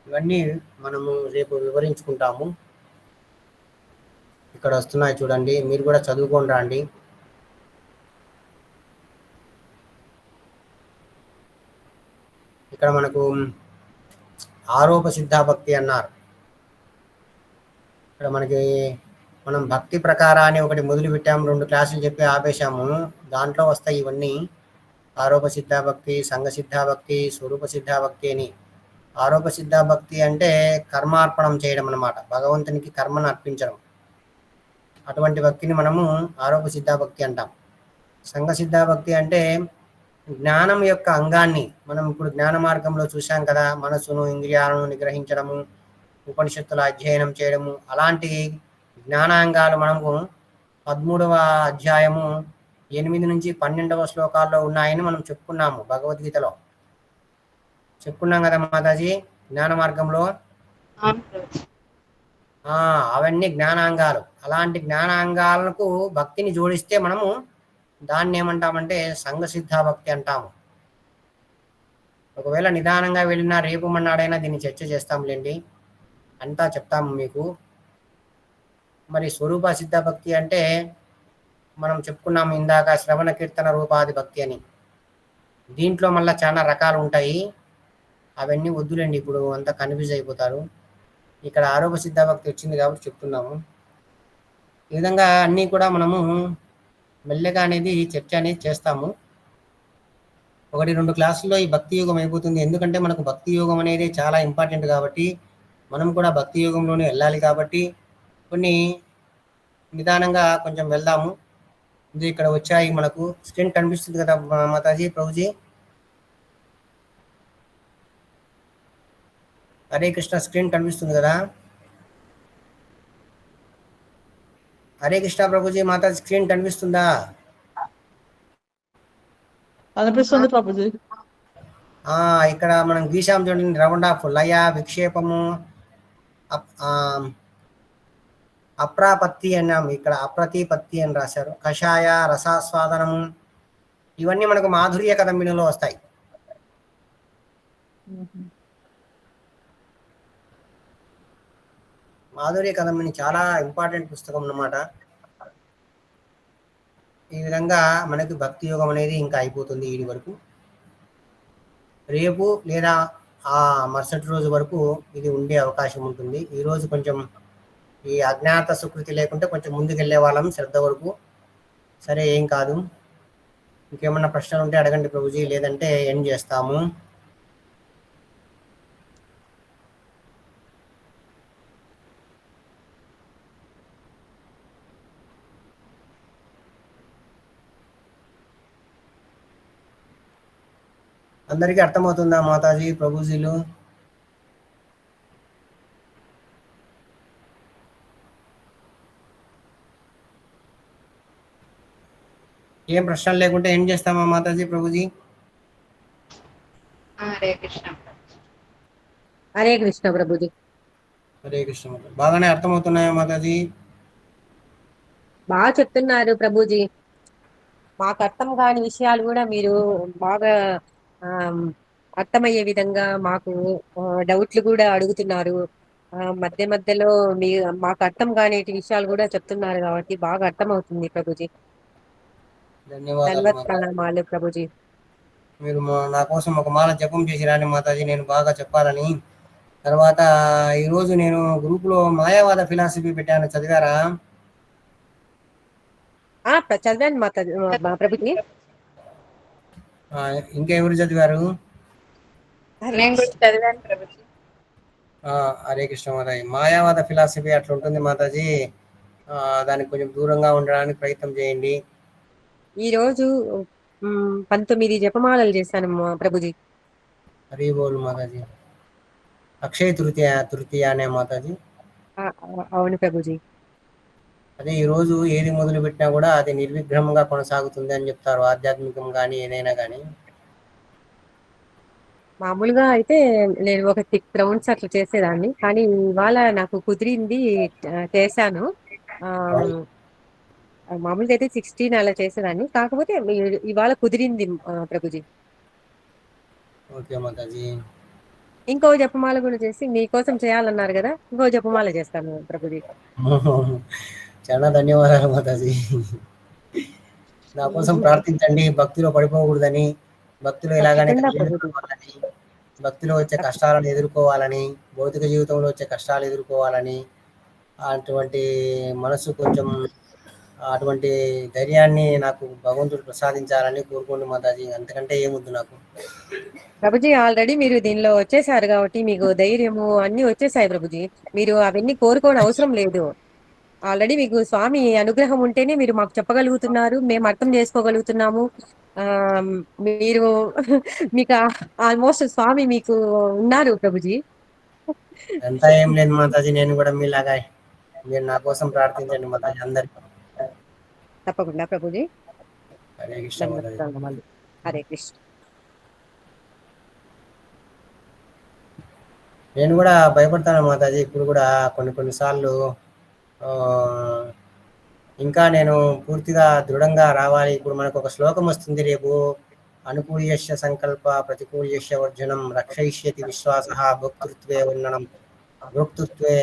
ఇవన్నీ మనము రేపు వివరించుకుంటాము. ఇక్కడ వస్తున్నాయి చూడండి, మీరు కూడా చదువుకొని రండి. ఇక్కడ మనకు ఆరోప సిద్ధాభక్తి అన్నారు. ఇక్కడ మనం భక్తి ప్రకారాన్ని ఒకటి మొదలు పెట్టాము, 2 క్లాసులు చెప్పి ఆపేశాము. దాంట్లో వస్తాయి ఇవన్నీ. ఆరోప సిద్ధాభక్తి, సంఘ సిద్ధాభక్తి, స్వరూప సిద్ధాభక్తి అని. ఆరోప సిద్ధాభక్తి అంటే కర్మార్పణం చేయడం అన్నమాట, భగవంతునికి కర్మను అర్పించడం. అటువంటి భక్తిని మనము ఆరోప సిద్ధాభక్తి అంటాం. సంఘ సిద్ధాభక్తి అంటే జ్ఞానం యొక్క అంగాన్ని మనం ఇప్పుడు జ్ఞాన మార్గంలో చూసాం కదా, మనసును, ఇంద్రియాలను నిగ్రహించడము, ఉపనిషత్తుల అధ్యయనం చేయడము, అలాంటి జ్ఞానాంగాలు మనము 13వ అధ్యాయము 8 నుంచి 12వ శ్లోకాల్లో ఉన్నాయని మనం చెప్పుకున్నాము భగవద్గీతలో. చెప్పుకున్నాం కదా మాతాజీ జ్ఞాన మార్గంలో. అవును ప్రభుజీ. అవన్నీ జ్ఞానాంగాలు. అలాంటి జ్ఞానాంగాలకు భక్తిని జోడిస్తే మనము దాన్ని ఏమంటామంటే సంఘసిద్ధ భక్తి అంటాము. ఒకవేళ నిదానంగా వెళ్ళినా రేపు మన్నాడైనా దీన్ని చర్చ చేస్తాంలేండి, అంతా చెప్తాము మీకు. మరి స్వరూప సిద్ధ భక్తి అంటే మనం చెప్పుకున్నాము ఇందాక శ్రవణ కీర్తన రూపాది భక్తి అని. దీంట్లో మళ్ళీ చాలా రకాలు ఉంటాయి, అవన్నీ వద్దులేండి, ఇప్పుడు అంతా కన్ఫ్యూజ్ అయిపోతారు. ఇక్కడ ఆరోప సిద్ధ భక్తి వచ్చింది కాబట్టి చెప్తున్నాము. ఈ విధంగా అన్నీ కూడా మనము మెల్లగా అనేది చర్చ అనేది చేస్తాము. 1-2 క్లాసుల్లో ఈ భక్తి యోగం అయిపోతుంది. ఎందుకంటే మనకు భక్తి యోగం అనేది చాలా ఇంపార్టెంట్ కాబట్టి, మనం కూడా భక్తి యోగంలోనే వెళ్ళాలి కాబట్టి కొన్ని నిదానంగా కొంచెం వెళ్దాము. ఇది ఇక్కడ వచ్చాయి, మనకు స్క్రీన్ కనిపిస్తుంది కదా మాతాజీ ప్రభుజీ. హరే కృష్ణ స్క్రీన్ కనిపిస్తుంది కదా. హరే కృష్ణ ప్రభుజీ, మాతాజీ స్క్రీన్ కనిపిస్తుందా? కనిపిస్తుంది ప్రభుజీ. ఇక్కడ మనం గీసాం చూడండి, రౌండ్ ఆఫ్ లయ, విక్షేపము, అప్రాపత్తి అన్నాము, ఇక్కడ అప్రతిపత్తి అని రాశారు. కషాయ, రసాస్వాదనము, ఇవన్నీ మనకు మాధుర్య కదంబినిలో వస్తాయి. మాధుర్య కదంబిని చాలా ఇంపార్టెంట్ పుస్తకం అన్నమాట. ఈ విధంగా మనకి భక్తి యోగం అనేది ఇంకా అయిపోతుంది ఈడి వరకు. రేపు లేదా ఆ మరుసటి రోజు వరకు ఇది ఉండే అవకాశం ఉంటుంది. ఈరోజు కొంచెం ఈ అజ్ఞాత సుకృతి లేకుంటే కొంచెం ముందుకు వెళ్ళే వాళ్ళం శ్రద్ధ వరకు. సరే, ఏం కాదు. ఇంకేమన్నా ప్రశ్నలు ఉంటే అడగండి ప్రభుజీ, లేదంటే ఎండ్ చేస్తాము. అందరికీ అర్థమవుతుందా మాతాజీ ప్రభుజీలు? ఏం ప్రశ్నలు లేకుంటే ఏం చేస్తామా మాతాజీ ప్రభుజీ? హరే కృష్ణ. హరే కృష్ణ ప్రభుజీ. హరే కృష్ణ. బాగానే అర్థమవుతున్నాయా మాతాజీ? బాగా చెప్తున్నారు ప్రభుజీ. మాకు అర్థం కాని విషయాలు కూడా మీరు బాగా అర్థమయ్యే విధంగా మాకు డౌట్లు కూడా అడుగుతున్నారు. మధ్య మధ్యలో మాకు అర్థం కాని విషయాలు కూడా చెప్తున్నారు కాబట్టి బాగా అర్థమవుతుంది ప్రభుజీ. ధన్యవాదాలు ప్రణామాలు ప్రభుజీ. మీరు నా కోసం ఒక మాల జపం చేసి రాని మాతాజీ, నేను బాగా చెప్పాలని. తర్వాత ఈరోజు నేను గ్రూపులో మాయావాద ఫిలాసఫీ పెట్టాను, చదివారా? చదివాను మాతాజీ ప్రభుజీ. ఇంకా ఎవరు చదివారు? నేను కూడా చదివాను ప్రభుజీ. హరే కృష్ణ మాతాజీ. మాయావాద ఫిలాసఫీ అట్లా ఉంటుంది మాతాజీ, దానికి కొంచెం దూరంగా ఉండడానికి ప్రయత్నం చేయండి. ఈరోజు 19 జపమాలలు చేశాను ప్రభుజీ. హరి బోల్ మాతాజీ. అక్షయ తృతీయ అనే మాతాజీ. అవును ప్రభుజీ. అదే ఈరోజు ఏది మొదలు పెట్టినా కూడా అది నిర్విఘ్నంగా కొనసాగుతుంది అని చెప్తారు, ఆధ్యాత్మికం కానీ ఏదైనా కానీ. మామూలుగా అయితే నేను ఒక 6 రౌండ్స్ అట్లా చేసేదాన్ని, కానీ ఇవాళ నాకు కుదిరింది, చేశాను. మామూలుగా అయితే 16 అలా చేసేదాన్ని, కాకపోతే ఇవాళ కుదిరింది ప్రభుజీ. ఓకే మాతాజీ. ఇంకో జపమాల కూడా చేసి మీకోసం చేయాలన్నారు కదా, ఇంకో జపమాల చేస్తాను ప్రభుజీ. చాలా ధన్యవాదాలు మాతాజీ. నా కోసం ప్రార్థించండి, భక్తిలో పడిపోకూడదని, భక్తిలో ఎలాగైనా కళ్యాణాలని, భక్తిలో వచ్చే కష్టాలను ఎదుర్కోవాలని, భౌతిక జీవితంలో వచ్చే కష్టాలు ఎదుర్కోవాలని, అటువంటి మనసు కొంచెం అటువంటి ధైర్యాన్ని నాకు భగవంతుడు ప్రసాదించాలని కోరుకోండి మాతాజీ. అంతకంటే ఏముంది నాకు. ప్రభుజీ, ఆల్రెడీ మీరు దీనిలో వచ్చేసారు కాబట్టి మీకు ధైర్యము అన్ని వచ్చేసాయి ప్రభుజీ. మీరు అవన్నీ కోరుకోని అవసరం లేదు. ఆల్రెడీ మీకు స్వామి అనుగ్రహం ఉంటేనే మీరు మాకు చెప్పగలుగుతున్నారు, మేము అర్థం చేసుకోగలుగుతున్నాము. మీరు మీకు ఆల్మోస్ట్ స్వామి మీకు ఉన్నారు ప్రభుజీ. అంతా ఏం లేదు మాతాజీ, నేను కూడా మీలాగా, మీరు నా కోసం ప్రార్థించండి మాతాజీ అందరికి. తప్పకుండా ప్రభుజీ. హరే కృష్ణ మాతాజీ. హరే కృష్ణ. నేను కూడా భయపడతాను మాతాజీ. ఇప్పుడు కూడా కొన్ని సార్లు ఇంకా నేను పూర్తిగా దృఢంగా రావాలి. ఇప్పుడు మనకు ఒక శ్లోకం వస్తుంది రేపు, అనుకూల్యస్య సంకల్ప ప్రతికూల్యస్య వర్జనం రక్షయిష్యతి విశ్వాస భోక్తృత్వే వర్ణనం భోక్తృత్వే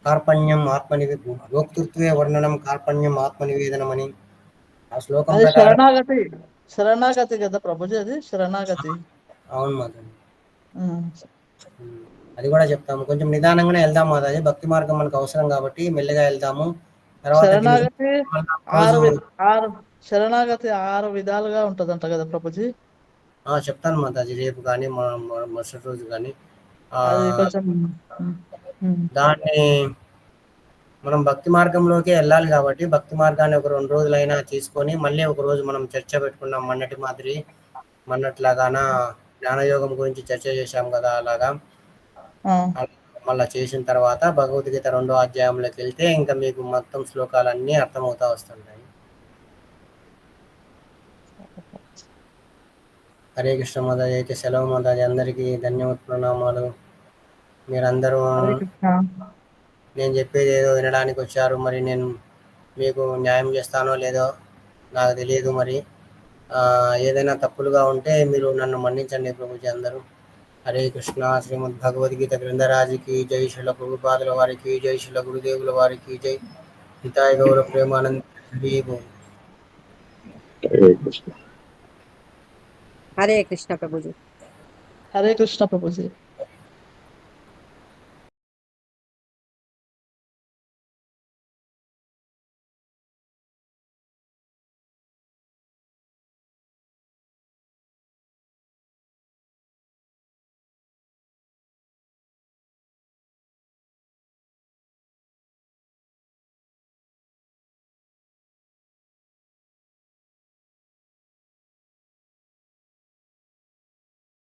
కార్పణ్యం భోక్తృత్వే వర్ణనం కార్పణ్యం ఆత్మనివేదనం అని ఆ శ్లోకం అది ప్రకారం. శరణాగతి కదా ప్రభుజీ, అది శరణాగతి. అవును మాతాజీ, ఉమ్. అది కూడా చెప్తాము. కొంచెం నిదానంగానే వెళ్దాం మాతాజీ. భక్తి మార్గం మనకు అవసరం కాబట్టి మెల్లిగా వెళ్దాము. తర్వాత శరణాగతి రోజు శరణాగతి 6 విధాలుగా ఉంటదంట కదా ప్రభుజీ. చెప్తాను మాతాజీ, రేపు కానీ మరుసటి రోజు కానీ. అది కొంచెం దాన్ని మనం భక్తి మార్గంలోకి వెళ్ళాలి కాబట్టి భక్తి మార్గాన్ని ఒక 2 రోజులైనా తీసుకొని మళ్ళీ ఒక రోజు మనం చర్చ పెట్టుకున్నాం. మొన్నట్లాగానా జ్ఞానయోగం గురించి చర్చ చేశాం కదా, అలాగా మళ్ళా చేసిన తర్వాత భగవద్గీత 2వ అధ్యాయంలోకి వెళ్తే ఇంకా మీకు మొత్తం శ్లోకాలన్నీ అర్థమవుతా వస్తుంటాయి. హరే కృష్ణ మాతాజీ. అయితే సెలవు మాతాజీ. అందరికీ ధన్యవాద ప్రణామాలు. మీరందరూ నేను చెప్పేది ఏదో వినడానికి వచ్చారు. మరి నేను మీకు న్యాయం చేస్తానో లేదో నాకు తెలియదు. మరి ఏదైనా తప్పులుగా ఉంటే మీరు నన్ను మన్నించండి ప్రభుజీ అందరూ. హరే కృష్ణ. శ్రీమద్ భగవద్గీత గ్రంథరాజుకి జై, శ్రీల ప్రభుపాదుల వారికి జై, శ్రీల గురుదేవుల వారికి జై, హితాయ గౌర ప్రేమానంద. హరే కృష్ణ ప్రభుజీ. హరే కృష్ణ ప్రభుజీ.